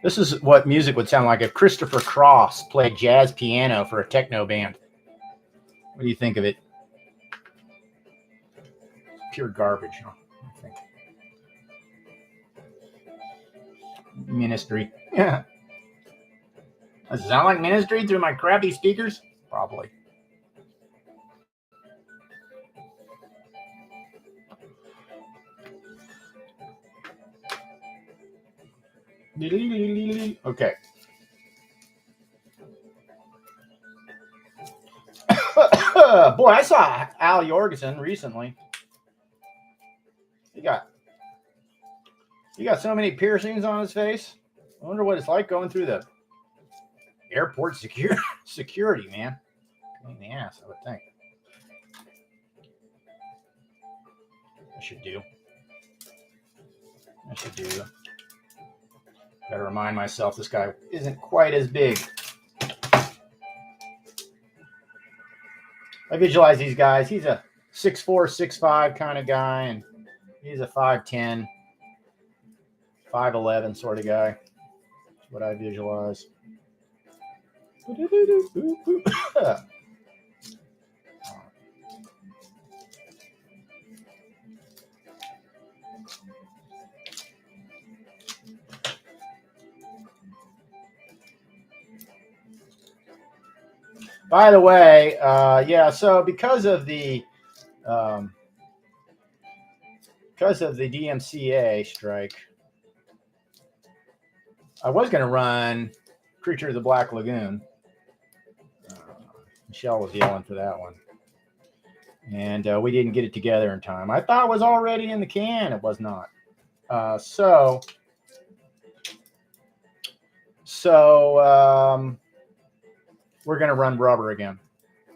This is what music would sound like if Christopher Cross played jazz piano for a techno band. What do you think of it? Pure garbage, huh? I think. Ministry. Yeah. Does it sound like Ministry through my crappy speakers? Probably. Okay. Boy, I saw Al Jorgensen recently. He got so many piercings on his face. I wonder what it's like going through the airport security, man. In the ass, I would think. I should do. Got to remind myself this guy isn't quite as big. I visualize these guys. He's a 6'4", 6'5" kind of guy, and he's a 5'10", 5'11" sort of guy. That's what I visualize. By the way, yeah. So um, because of the DMCA strike, I was going to run Creature of the Black Lagoon. Michelle was yelling for that one, and we didn't get it together in time. I thought it was already in the can. It was not. So we're going to run Rubber again.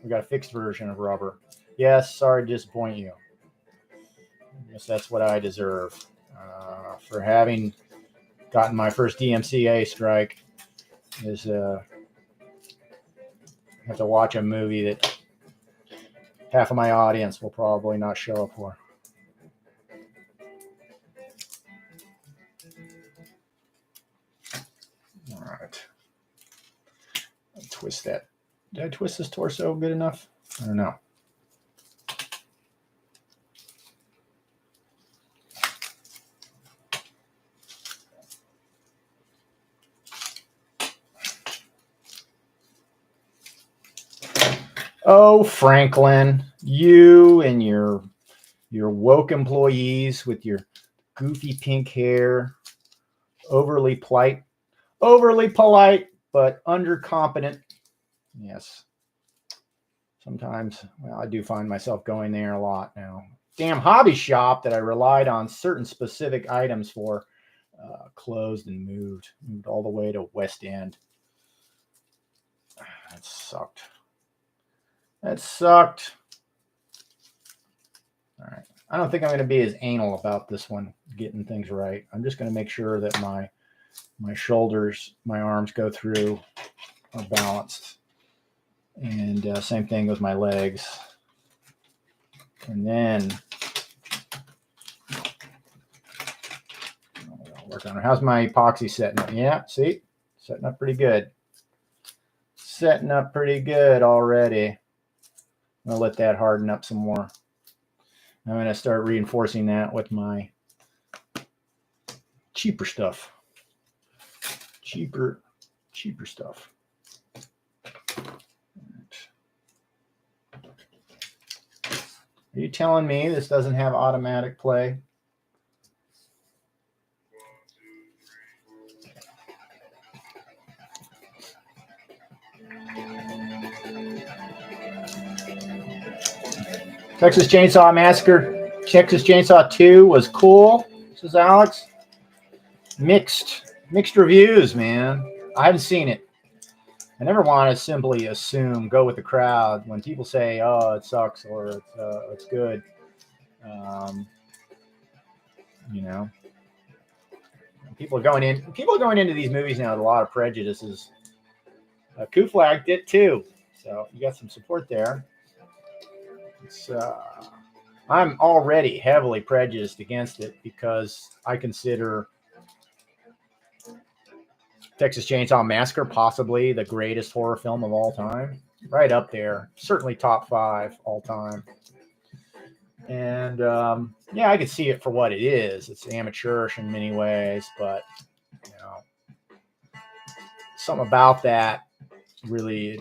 We got a fixed version of Rubber. Yes, sorry to disappoint you. I guess that's what I deserve for having gotten my first DMCA strike. Is have to watch a movie that half of my audience will probably not show up for. All right. Twist that. Did I twist this torso good enough? I don't know. Oh, Franklin, you and your woke employees with your goofy pink hair, overly polite, but undercompetent. Yes. Sometimes, well, I do find myself going there a lot now. Damn hobby shop that I relied on certain specific items for closed and moved all the way to West End. That sucked. All right. I don't think I'm going to be as anal about this one, getting things right. I'm just going to make sure that my shoulders, my arms go through are balanced. And same thing with my legs. And then I'll work on it. How's my epoxy setting up? Yeah, see? Setting up pretty good. Setting up pretty good already. I'm going to let that harden up some more. I'm going to start reinforcing that with my cheaper stuff. Cheaper stuff. Are you telling me this doesn't have automatic play? Texas Chainsaw Massacre, Texas Chainsaw 2 was cool, says Alex. Mixed reviews, man. I haven't seen it. I never want to simply assume, go with the crowd when people say, "Oh, it sucks" or "It's good." You know, people are going into these movies now with a lot of prejudices. Kuflag did too, so you got some support there. I'm already heavily prejudiced against it because I consider Texas Chainsaw Massacre possibly the greatest horror film of all time. Right up there. Certainly top 5 all time. And yeah, I could see it for what it is. It's amateurish in many ways, but you know, something about that really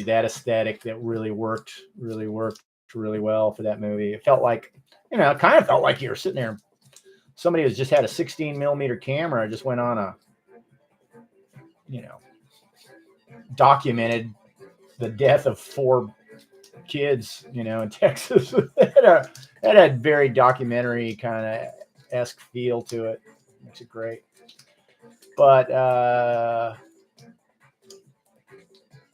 that aesthetic that really worked really well for that movie. It felt like, you know, it kind of felt like you were sitting there. Somebody has just had a 16 millimeter camera, just went on a, you know, documented the death of 4 kids, you know, in Texas. that had very documentary kind of esque feel to it. Makes it great. But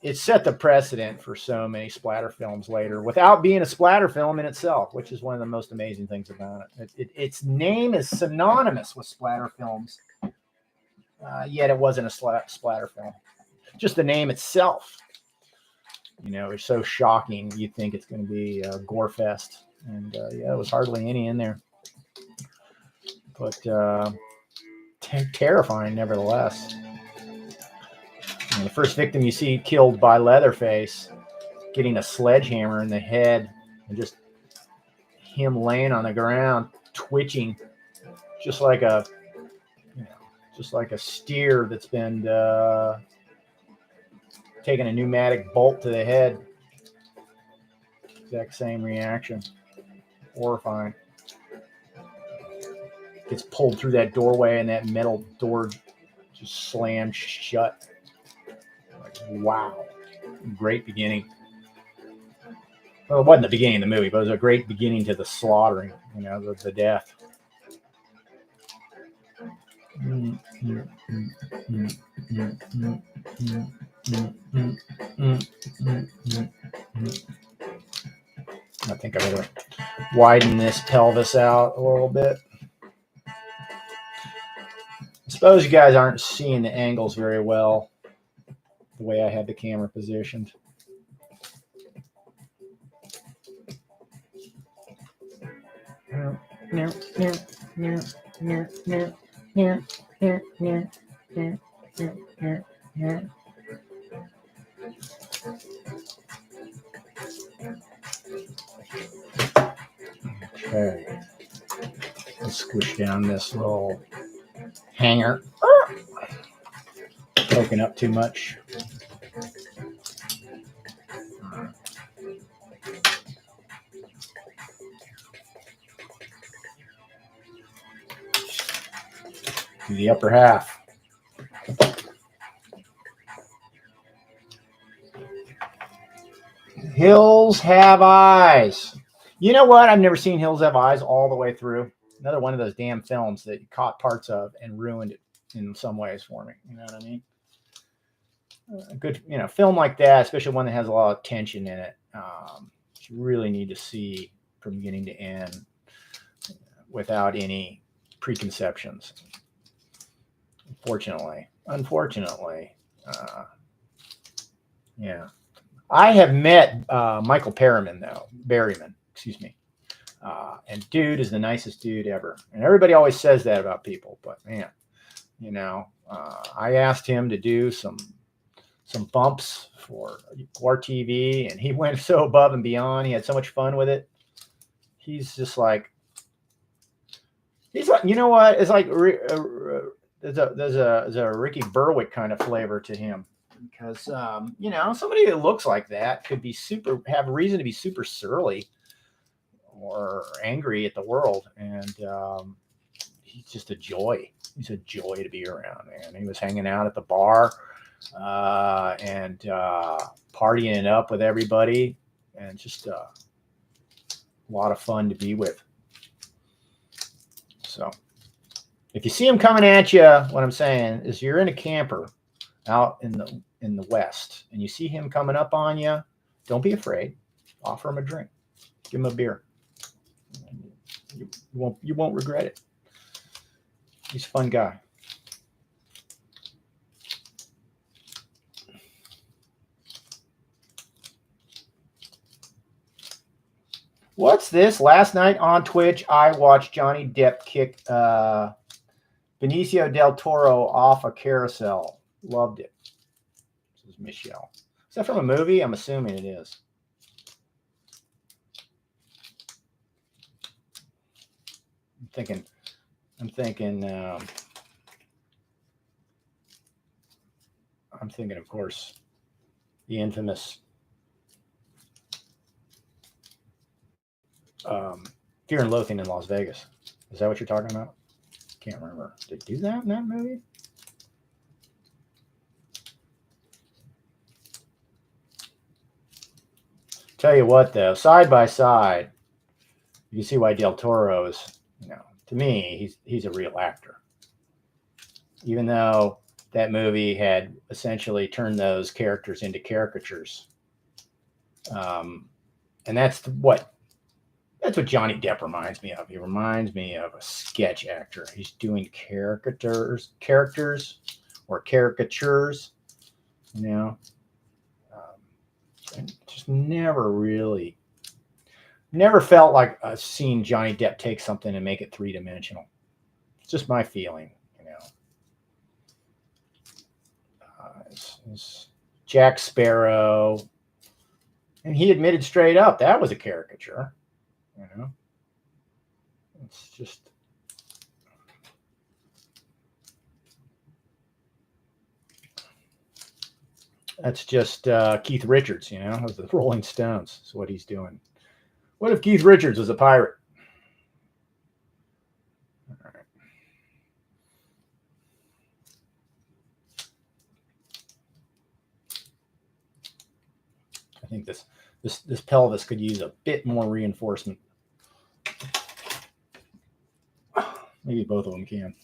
it set the precedent for so many splatter films later without being a splatter film in itself, which is one of the most amazing things about it. Its name is synonymous with splatter films, yet it wasn't a splatter film. Just the name itself, you know, is so shocking. You think it's going to be a gore fest, and yeah, it was hardly any in there, but terrifying nevertheless. And the first victim you see killed by Leatherface getting a sledgehammer in the head, and just him laying on the ground, twitching, just like a, just like a steer that's been taking a pneumatic bolt to the head. Exact same reaction. Horrifying. Gets pulled through that doorway, and that metal door just slams shut. Like, wow. Great beginning. Well, it wasn't the beginning of the movie, but it was a great beginning to the slaughtering, the death. I think I better widen this pelvis out a little bit. I suppose you guys aren't seeing the angles very well the way I had the camera positioned. Okay. Let's squish down this little hanger. Poking up too much. Do the upper half. Hills Have Eyes. You know what? I've never seen Hills Have Eyes all the way through. Another one of those damn films that you caught parts of and ruined it in some ways for me. You know what I mean? A good, film like that, especially one that has a lot of tension in it, you really need to see from beginning to end without any preconceptions. Unfortunately, yeah. I have met Michael Berryman, excuse me. And dude is the nicest dude ever. And everybody always says that about people, but man, I asked him to do some bumps for TV, and he went so above and beyond. He had so much fun with it. He's like, you know what? It's like there's a Ricky Berwick kind of flavor to him, because somebody that looks like that could be have a reason to be super surly or angry at the world, and he's just a joy. He's a joy to be around, man. He was hanging out at the bar and partying it up with everybody, and just a lot of fun to be with. So if you see him coming at you, what I'm saying is, you're in a camper out in the West and you see him coming up on you, don't be afraid. Offer him a drink. Give him a beer. You won't regret it. He's a fun guy. What's this? Last night on Twitch, I watched Johnny Depp kick Benicio del Toro off a carousel. Loved it. This is Michelle. Is that from a movie? I'm assuming it is. I'm thinking, of course, the infamous Fear and Loathing in Las Vegas. Is that what you're talking about? Can't remember. Did they do that in that movie? Tell you what, though, side by side, you can see why Del Toro is, to me, he's a real actor. Even though that movie had essentially turned those characters into caricatures. And that's what Johnny Depp reminds me of. He reminds me of a sketch actor. He's doing characters or caricatures, and just never felt like I've seen Johnny Depp take something and make it three-dimensional. It's just my feeling, There's Jack Sparrow. And he admitted straight up that was a caricature. You know, it's just. That's just Keith Richards, you know, of the Rolling Stones. That's what he's doing. What if Keith Richards was a pirate? All right. I think this pelvis could use a bit more reinforcement. Maybe both of them can.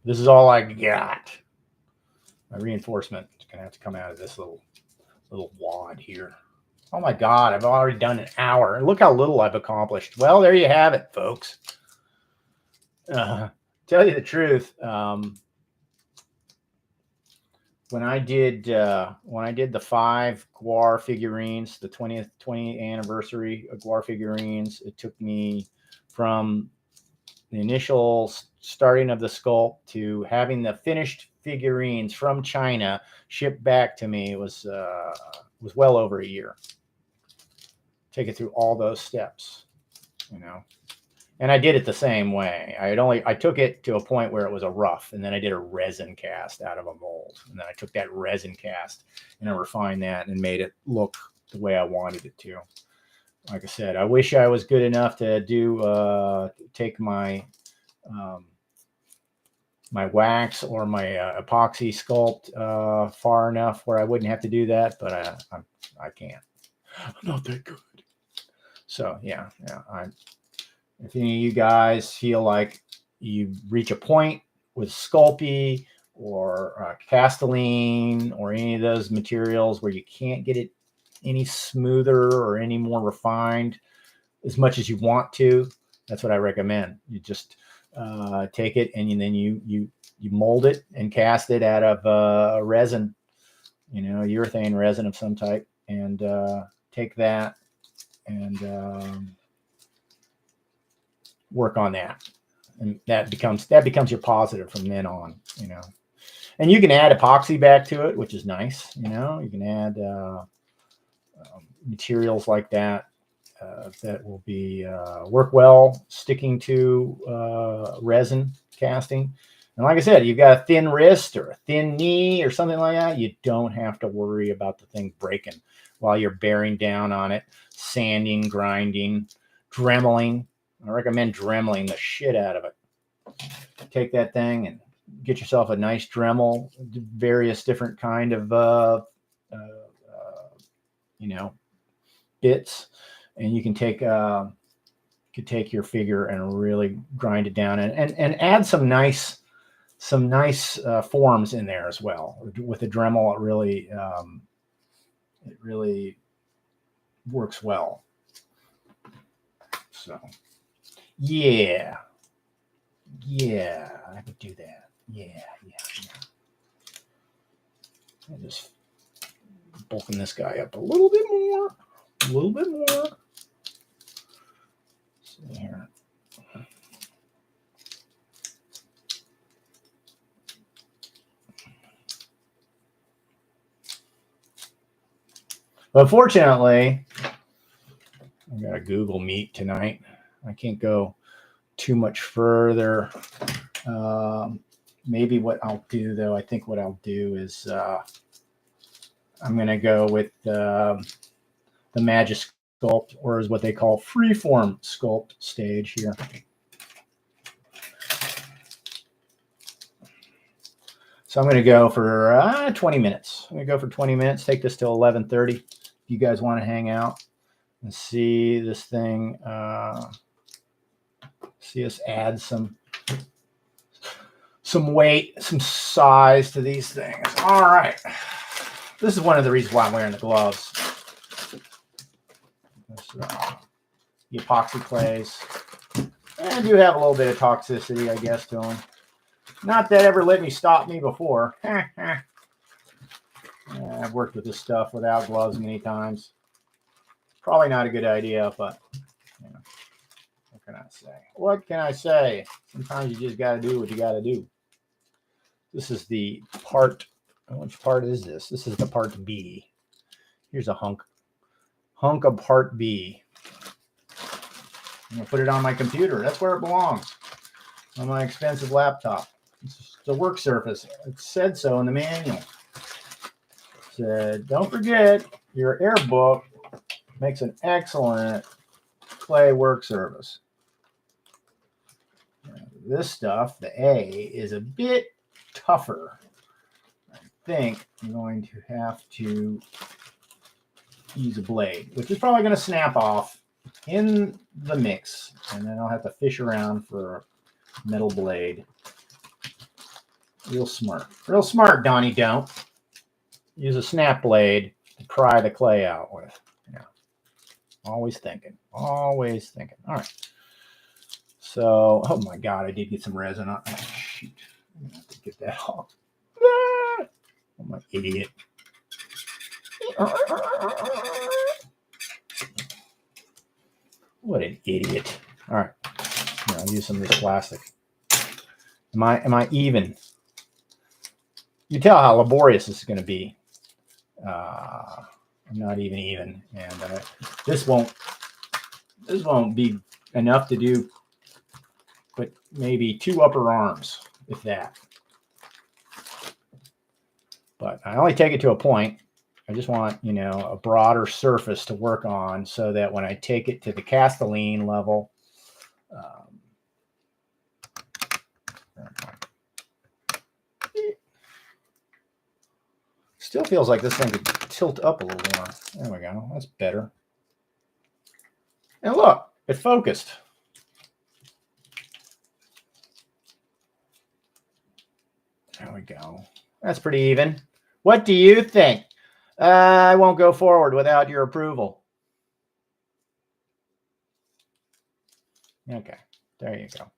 This is all I got. My reinforcement is gonna have to come out of this little wad here. Oh my God, I've already done an hour. And look how little I've accomplished. Well, there you have it, folks. Tell you the truth, when I did the 5 Guar figurines, the 20th anniversary of Guar figurines, it took me from the initial starting of the sculpt to having the finished figurines from China shipped back to me was well over a year. Take it through all those steps, you know. And I did it the same way. I took it to a point where it was a rough, and then I did a resin cast out of a mold. And then I took that resin cast and I refined that and made it look the way I wanted it to. Like I said, I wish I was good enough to take my my wax or my epoxy sculpt far enough where I wouldn't have to do that, but I can't. I'm not that good. So yeah. If any of you guys feel like you reach a point with Sculpey or Castelline or any of those materials where you can't get it any smoother or any more refined as much as you want to, that's what I recommend. You just take it and then you mold it and cast it out of resin, you know, urethane resin of some type, and take that and work on that, and that becomes your positive from then on, you know. And you can add epoxy back to it, which is nice, you know. You can add materials like that that will be work well sticking to resin casting. And like I said, you've got a thin wrist or a thin knee or something like that, you don't have to worry about the thing breaking while you're bearing down on it, sanding, grinding, dremeling. I recommend dremeling the shit out of it. Take that thing and get yourself a nice Dremel, various different kind of you know, bits, and you can take your figure and really grind it down and add some nice forms in there as well. With the Dremel, it really works well. So yeah, I could do that. Yeah. I'm just bulking this guy up a little bit more. See here. But fortunately, I got a Google Meet tonight. I can't go too much further. Maybe what I'll do, though, I think what I'll do is I'm going to go with the Magic Sculpt, or is what they call freeform sculpt stage here. So I'm going to go for 20 minutes. I'm going to go for 20 minutes, take this till 11:30. If you guys want to hang out and see this thing, see us add some weight, some size to these things. All right. This is one of the reasons why I'm wearing the gloves. The epoxy clays. And do have a little bit of toxicity, I guess, to them. Not that ever let me stop me before. I've worked with this stuff without gloves many times. Probably not a good idea, but you know, what can I say? What can I say? Sometimes you just got to do what you got to do. This is the part. Which part is this? This is the part B. Here's a hunk of part B. I'm gonna put it on my computer. That's where it belongs. On my expensive laptop. It's a work surface. It said so in the manual. It said, don't forget your air book makes an excellent clay work surface. This stuff, the A, is a bit tougher. I think I'm going to have to use a blade, which is probably going to snap off in the mix, and then I'll have to fish around for a metal blade. Real smart, Donnie. Don't use a snap blade to pry the clay out with. Yeah, always thinking. All right. So, oh my God, I did get some resin on. Oh, shoot, I'm gonna have to get that off. I'm an idiot. What an idiot! All right, I'll use some of this plastic. Am I even? You tell how laborious this is going to be. I'm not even, and this won't be enough to do, but maybe 2 upper arms, if that. But I only take it to a point. I just want, a broader surface to work on so that when I take it to the castelline level, still feels like this thing could tilt up a little more. There we go. That's better. And look, it focused. There we go. That's pretty even. What do you think? I won't go forward without your approval. Okay, there you go.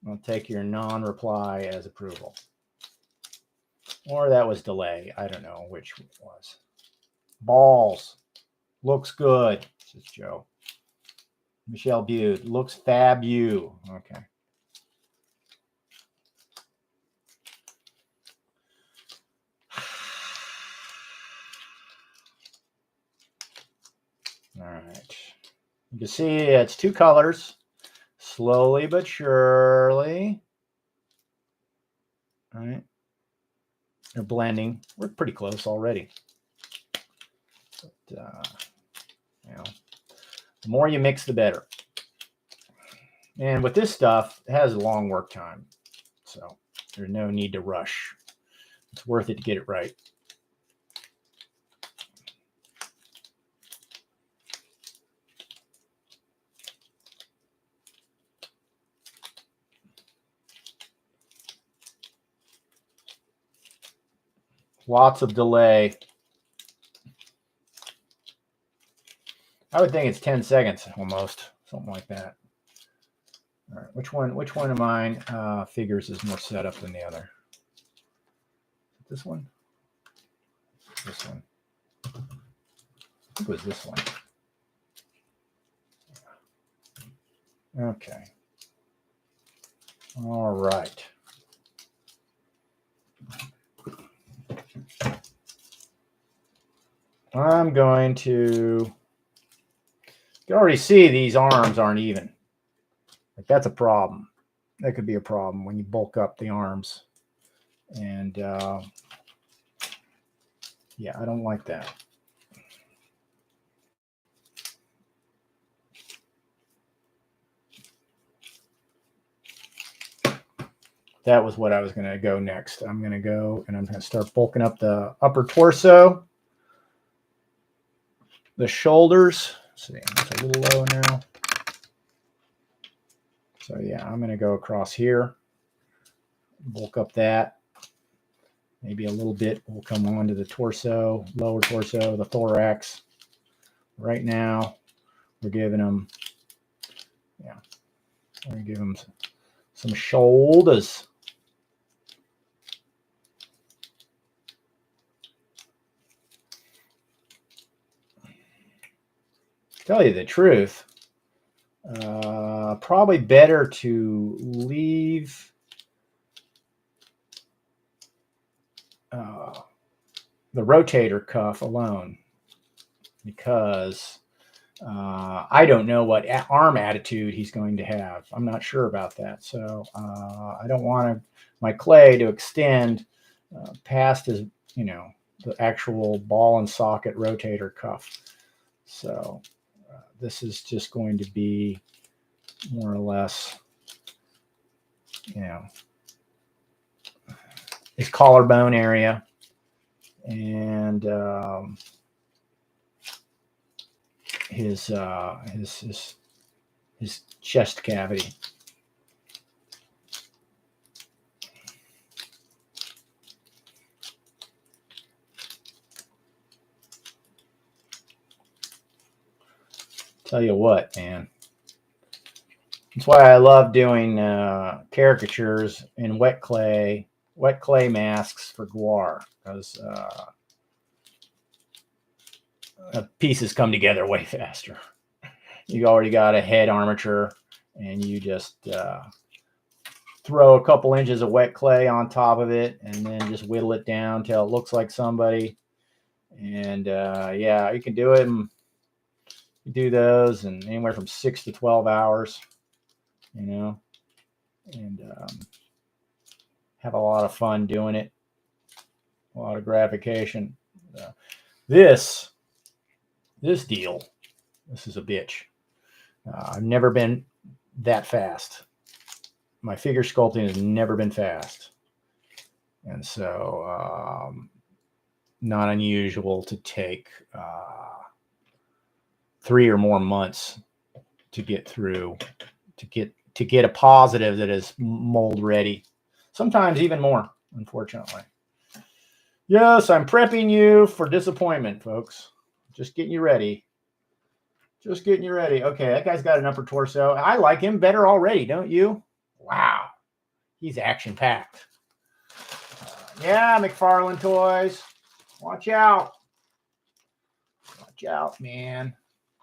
I'll take your non-reply as approval. Or that was delay. I don't know which it was. Balls. Looks good, says Joe. Michelle Bude. Looks fab-you. Okay. All right. You can see it's 2 colors. Slowly but surely. All right. They're blending. We're pretty close already. But, the more you mix, the better. And with this stuff, it has a long work time. So there's no need to rush. It's worth it to get it right. Lots of delay. I would think it's 10 seconds almost, something like that. All right, which one of mine figures is more set up than the other? This one? This one. I think it was this one. Okay. All right. I'm going to, you can already see these arms aren't even. Like, that's a problem. That could be a problem when you bulk up the arms. And yeah, I don't like that. That was what I was going to go next. I'm going to go and I'm going to start bulking up the upper torso, the shoulders. Let's see, it's a little low now. So yeah, I'm going to go across here, bulk up that. Maybe a little bit will come onto the torso, lower torso, the thorax. Right now, we're giving them, yeah, we're going to give them some shoulders. Tell you the truth, probably better to leave rotator cuff alone, because I don't know what arm attitude he's going to have. I'm not sure about that. So I don't want my clay to extend past his, the actual ball and socket rotator cuff. So this is just going to be more or less, his collarbone area and his chest cavity. Tell you what, man. That's why I love doing caricatures in wet clay masks for guar, because pieces come together way faster. You already got a head armature, and you just throw a couple inches of wet clay on top of it, and then just whittle it down till it looks like somebody. And yeah, you can do it. And you do those in anywhere from 6 to 12 hours, and have a lot of fun doing it. A lot of gratification. This deal, this is a bitch. I've never been that fast. My figure sculpting has never been fast. And so not unusual to take 3 or more months to get through, to get a positive that is mold ready. Sometimes even more, unfortunately. Yes, I'm prepping you for disappointment, folks. Just getting you ready. Just getting you ready. Okay, that guy's got an upper torso. I like him better already, don't you? Wow. He's action-packed. Yeah, McFarlane Toys. Watch out. Watch out, man.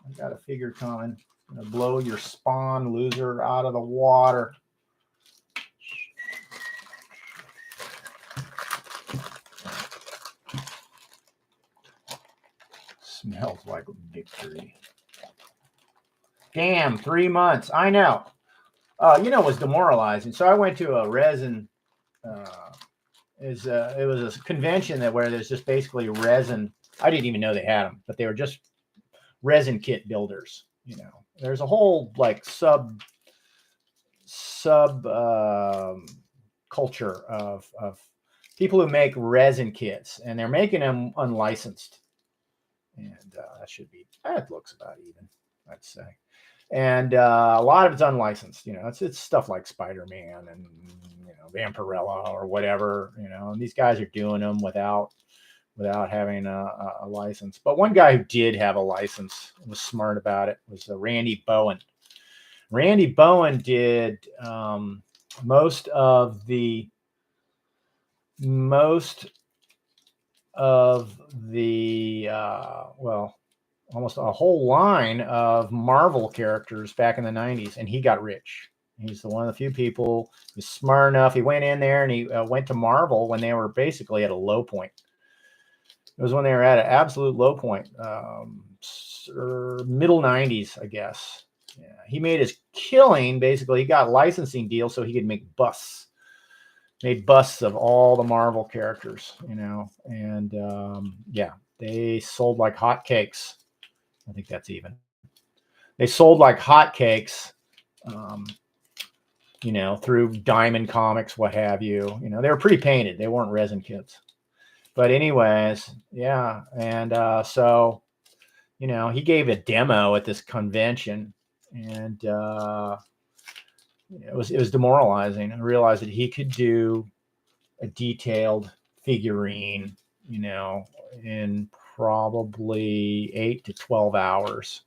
I got a figure coming. I'm going to blow your spawn loser out of the water. Smells like victory. Damn, 3 months. I know. It was demoralizing. So I went to a resin. It was a convention where there's just basically resin. I didn't even know they had them, but they were just resin kit builders. There's a whole like sub culture of people who make resin kits, and they're making them unlicensed. And that looks about even, I'd say. And a lot of it's unlicensed. It's stuff like Spider-Man and Vampirella or whatever. And these guys are doing them without having a license. But one guy who did have a license and was smart about it was Randy Bowen. Randy Bowen did most of the almost a whole line of Marvel characters back in the 90s, and he got rich. He's one of the few people who's smart enough. He went in there and he went to Marvel when they were basically at a low point. It was when they were at an absolute low point, middle 90s, I guess. Yeah. He made his killing. Basically, he got licensing deals so he could make busts. Made busts of all the Marvel characters, and yeah, they sold like hotcakes. I think that's even. They sold like hotcakes, through Diamond Comics, what have you. They were pretty painted. They weren't resin kits. But anyways, yeah. And so, he gave a demo at this convention, and it was demoralizing. I realized that he could do a detailed figurine, in probably 8 to 12 hours.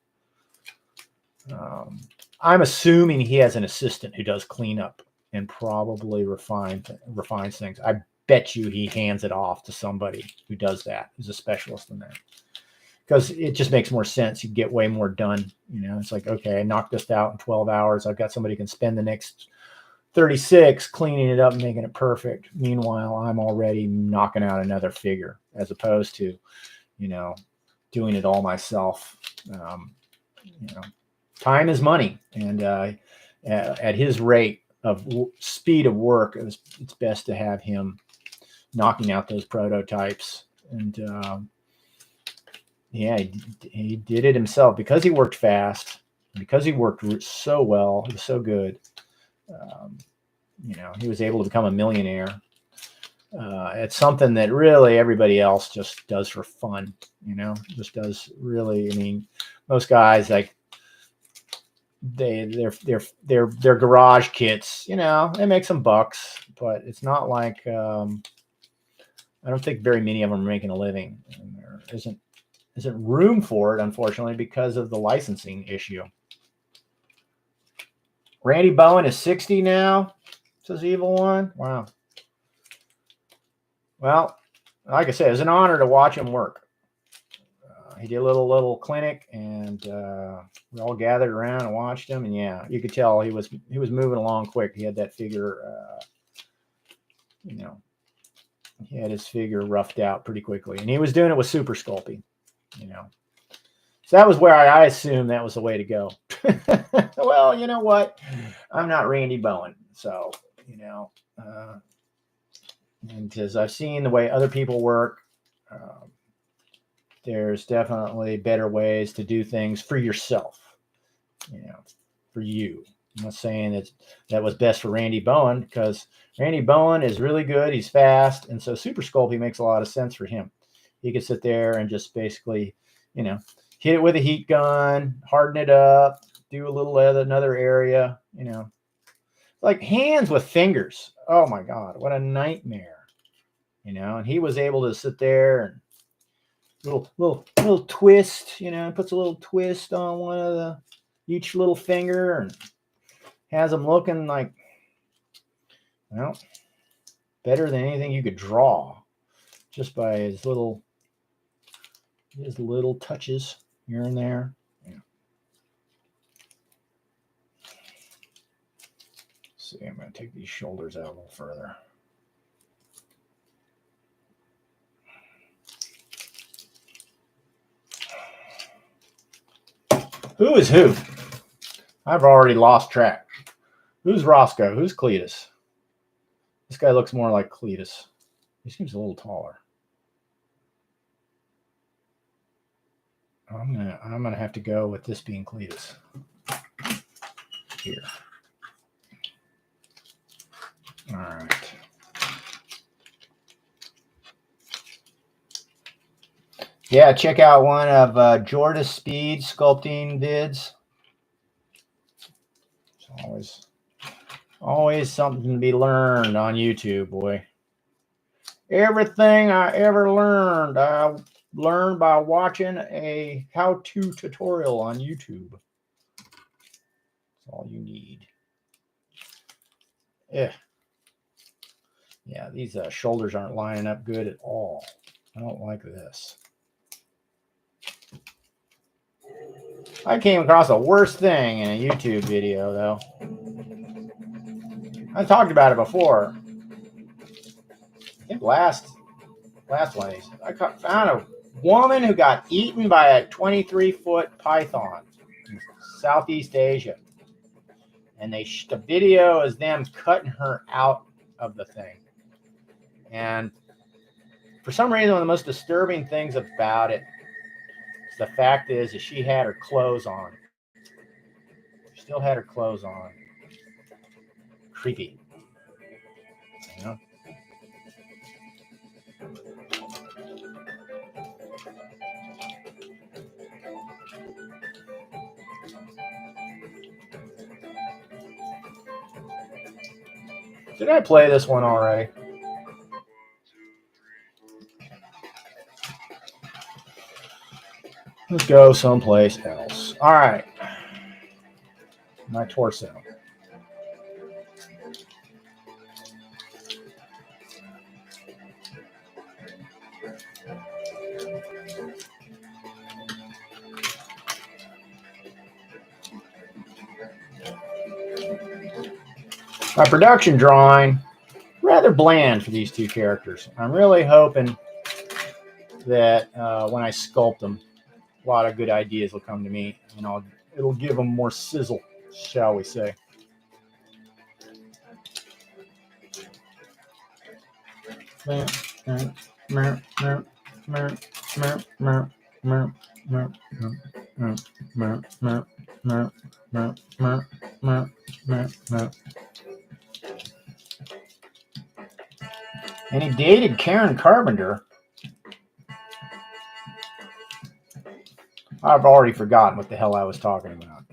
I'm assuming he has an assistant who does cleanup and probably refines things. I bet you he hands it off to somebody who does that, who's a specialist in that. Because it just makes more sense. You get way more done. It's like, okay, I knocked this out in 12 hours. I've got somebody who can spend the next 36, cleaning it up and making it perfect. Meanwhile, I'm already knocking out another figure, as opposed to, doing it all myself. Time is money, and at his rate of speed of work, it's best to have him knocking out those prototypes. And he did it himself because he worked fast, because he worked so well. He was so good. He was able to become a millionaire. It's something that really everybody else just does for fun. Just does really. I mean, most guys, like, their garage kits, they make some bucks, but it's not like, I don't think very many of them are making a living, and there isn't room for it, unfortunately, because of the licensing issue. Randy Bowen is 60 now, says Evil One. Wow. Well, like I said, it was an honor to watch him work. He did a little clinic, and we all gathered around and watched him. And yeah, you could tell he was moving along quick. He had that figure, he had his figure roughed out pretty quickly, and he was doing it with super sculpting. So that was where I assumed that was the way to go. Well, you know what? I'm not Randy Bowen, so and as I've seen the way other people work, there's definitely better ways to do things for yourself, for you. I'm not saying that was best for Randy Bowen, because Randy Bowen is really good. He's fast. And so super sculpting makes a lot of sense for him. He could sit there and just basically, hit it with a heat gun, harden it up, do a little another area, like hands with fingers. Oh my God, what a nightmare, and he was able to sit there and little twist, puts a little twist on one of each little finger, and has them looking like, better than anything you could draw, just by his little touches here and there. Yeah. Let's see, I'm going to take these shoulders out a little further. Who is who? I've already lost track. Who's Roscoe? Who's Cletus? This guy looks more like Cletus. He seems a little taller. I'm gonna have to go with this being Cletus. Here. All right. Yeah, check out one of Jorda's Speed sculpting vids. It's always something to be learned on YouTube, boy. Everything I ever learned, I learned by watching a how-to tutorial on YouTube. That's all you need. Yeah, these shoulders aren't lining up good at all. I don't like this. I came across the worst thing in a YouTube video, though. I talked about it before. I think last one. I found a woman who got eaten by a 23-foot python in Southeast Asia, and the video is them cutting her out of the thing. And for some reason, one of the most disturbing things about it is the fact is that she had her clothes on. She still had her clothes on. Creepy. Did I play this one already? Let's go someplace else. All right. My torso. My production drawing, rather bland for these two characters. I'm really hoping that when I sculpt them, a lot of good ideas will come to me, and it'll give them more sizzle, shall we say. And he dated Karen Carpenter. I've already forgotten what the hell I was talking about.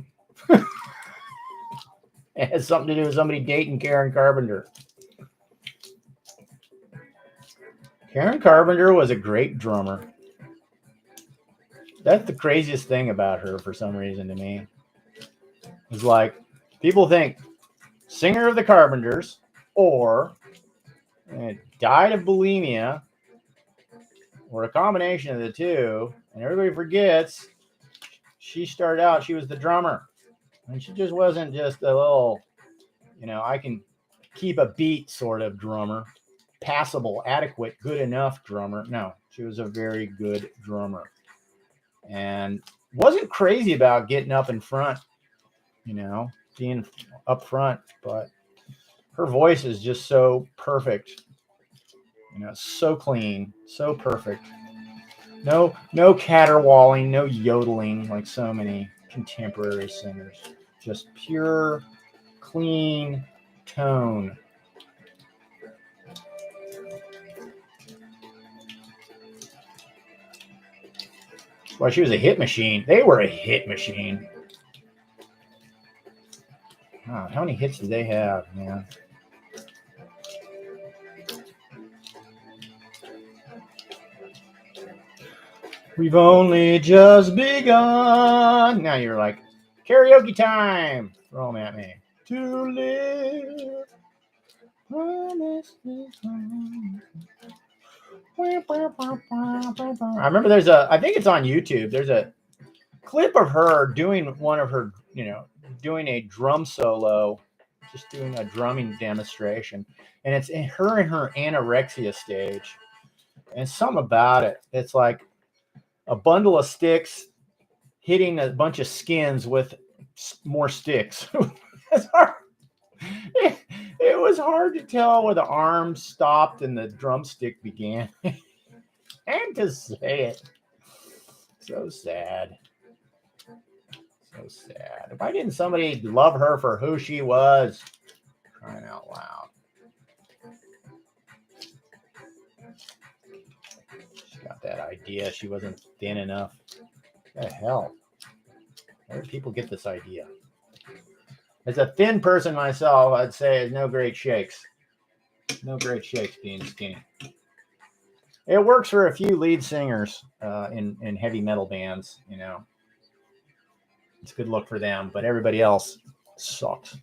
It has something to do with somebody dating Karen Carpenter. Karen Carpenter was a great drummer. That's the craziest thing about her for some reason to me. It's like people think singer of the Carpenters or died of bulimia or a combination of the two, and everybody forgets she started out, she was the drummer. And she just wasn't just a little, I can keep a beat sort of drummer, passable, adequate, good enough drummer. No, she was a very good drummer. And wasn't crazy about getting up in front, being up front, but her voice is just so perfect, so clean, so perfect. No caterwauling, no yodeling like so many contemporary singers. Just pure, clean tone. Well, she was a hit machine. They were a hit machine. Wow, how many hits did they have, man? We've only just begun. Now you're like, karaoke time. Throw them at me. To live. I remember I think it's on YouTube. There's a clip of her doing doing a drum solo, just doing a drumming demonstration. And it's her in her anorexia stage. And something about it. It's like a bundle of sticks hitting a bunch of skins with more sticks. It was hard to tell where the arm stopped and the drumstick began. And to say it. So sad. So sad. Why didn't somebody love her for who she was? Crying out loud. She got that idea. She wasn't thin enough. What the hell? Where do people get this idea? As a thin person myself, I'd say it's no great shakes. No great shakes being skinny. It works for a few lead singers in heavy metal bands, It's a good look for them, but everybody else sucks.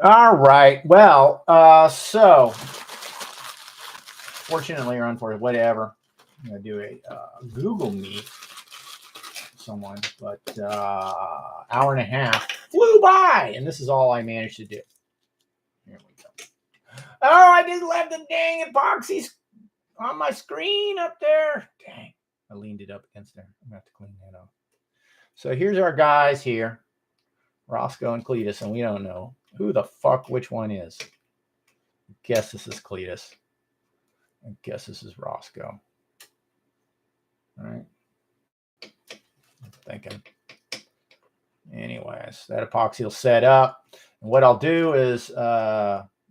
All right. Well, so fortunately or unfortunately, whatever, I'm going to do a Google Meet someone, but hour and a half flew by, and this is all I managed to do. Here we go. Oh, I just left the dang epoxy on my screen up there. Dang, I leaned it up against there. I'm going to have to clean that up. So here's our guys here, Roscoe and Cletus, and we don't know who the fuck which one is. I guess this is Cletus. I guess this is Roscoe. All right. I'm thinking. Anyways, that epoxy will set up. And what I'll do is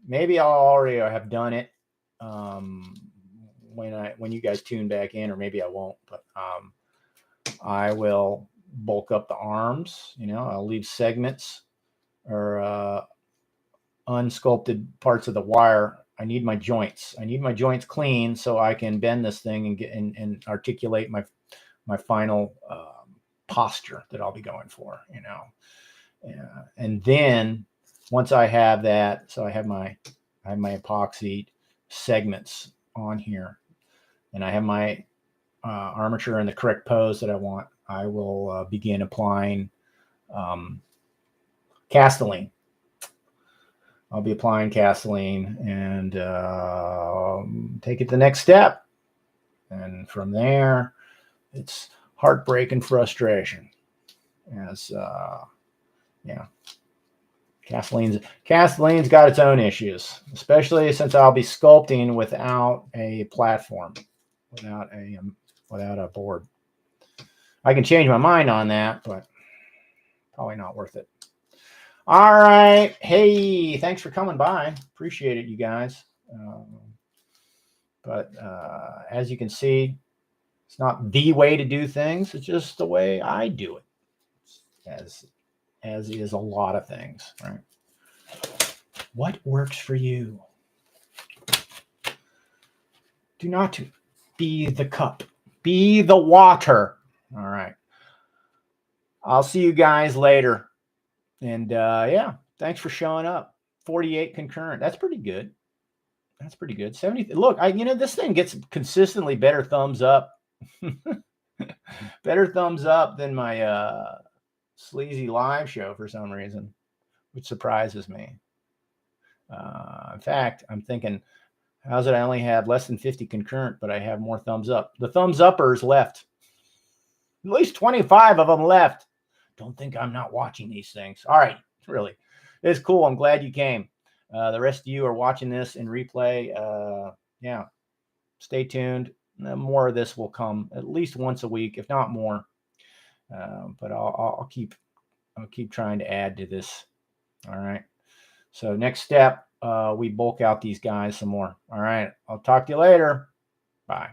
maybe I'll already have done it when you guys tune back in, or maybe I won't. But I will bulk up the arms. I'll leave segments or unsculpted parts of the wire. I need my joints. I need my joints clean so I can bend this thing and get and articulate my final posture that I'll be going for, and then once I have that, so I have my epoxy segments on here, and I have my armature in the correct pose that I want. I will begin applying Castelline. I'll be applying Castelline and take it to the next step. And from there, it's heartbreak and frustration. As yeah, Castelline's got its own issues, especially since I'll be sculpting without a platform, without a board. I can change my mind on that, but probably not worth it. All right. Hey, thanks for coming by. Appreciate it, you guys. But as you can see, it's not the way to do things. It's just the way I do it, as is a lot of things, right? What works for you? Do not be the cup. Be the water. All right. I'll see you guys later. And yeah, thanks for showing up. 48 concurrent. That's pretty good. That's pretty good. 70. Look, this thing gets consistently better thumbs up. Better thumbs up than my sleazy live show for some reason, which surprises me. In fact, I'm thinking, how's it I only have less than 50 concurrent, but I have more thumbs up? The thumbs uppers left. At least 25 of them left. Don't think I'm not watching these things. All right, really. It's cool. I'm glad you came. The rest of you are watching this in replay. Yeah, stay tuned. More of this will come at least once a week, if not more. But I'll keep trying to add to this. All right. So next step, we bulk out these guys some more. All right. I'll talk to you later. Bye.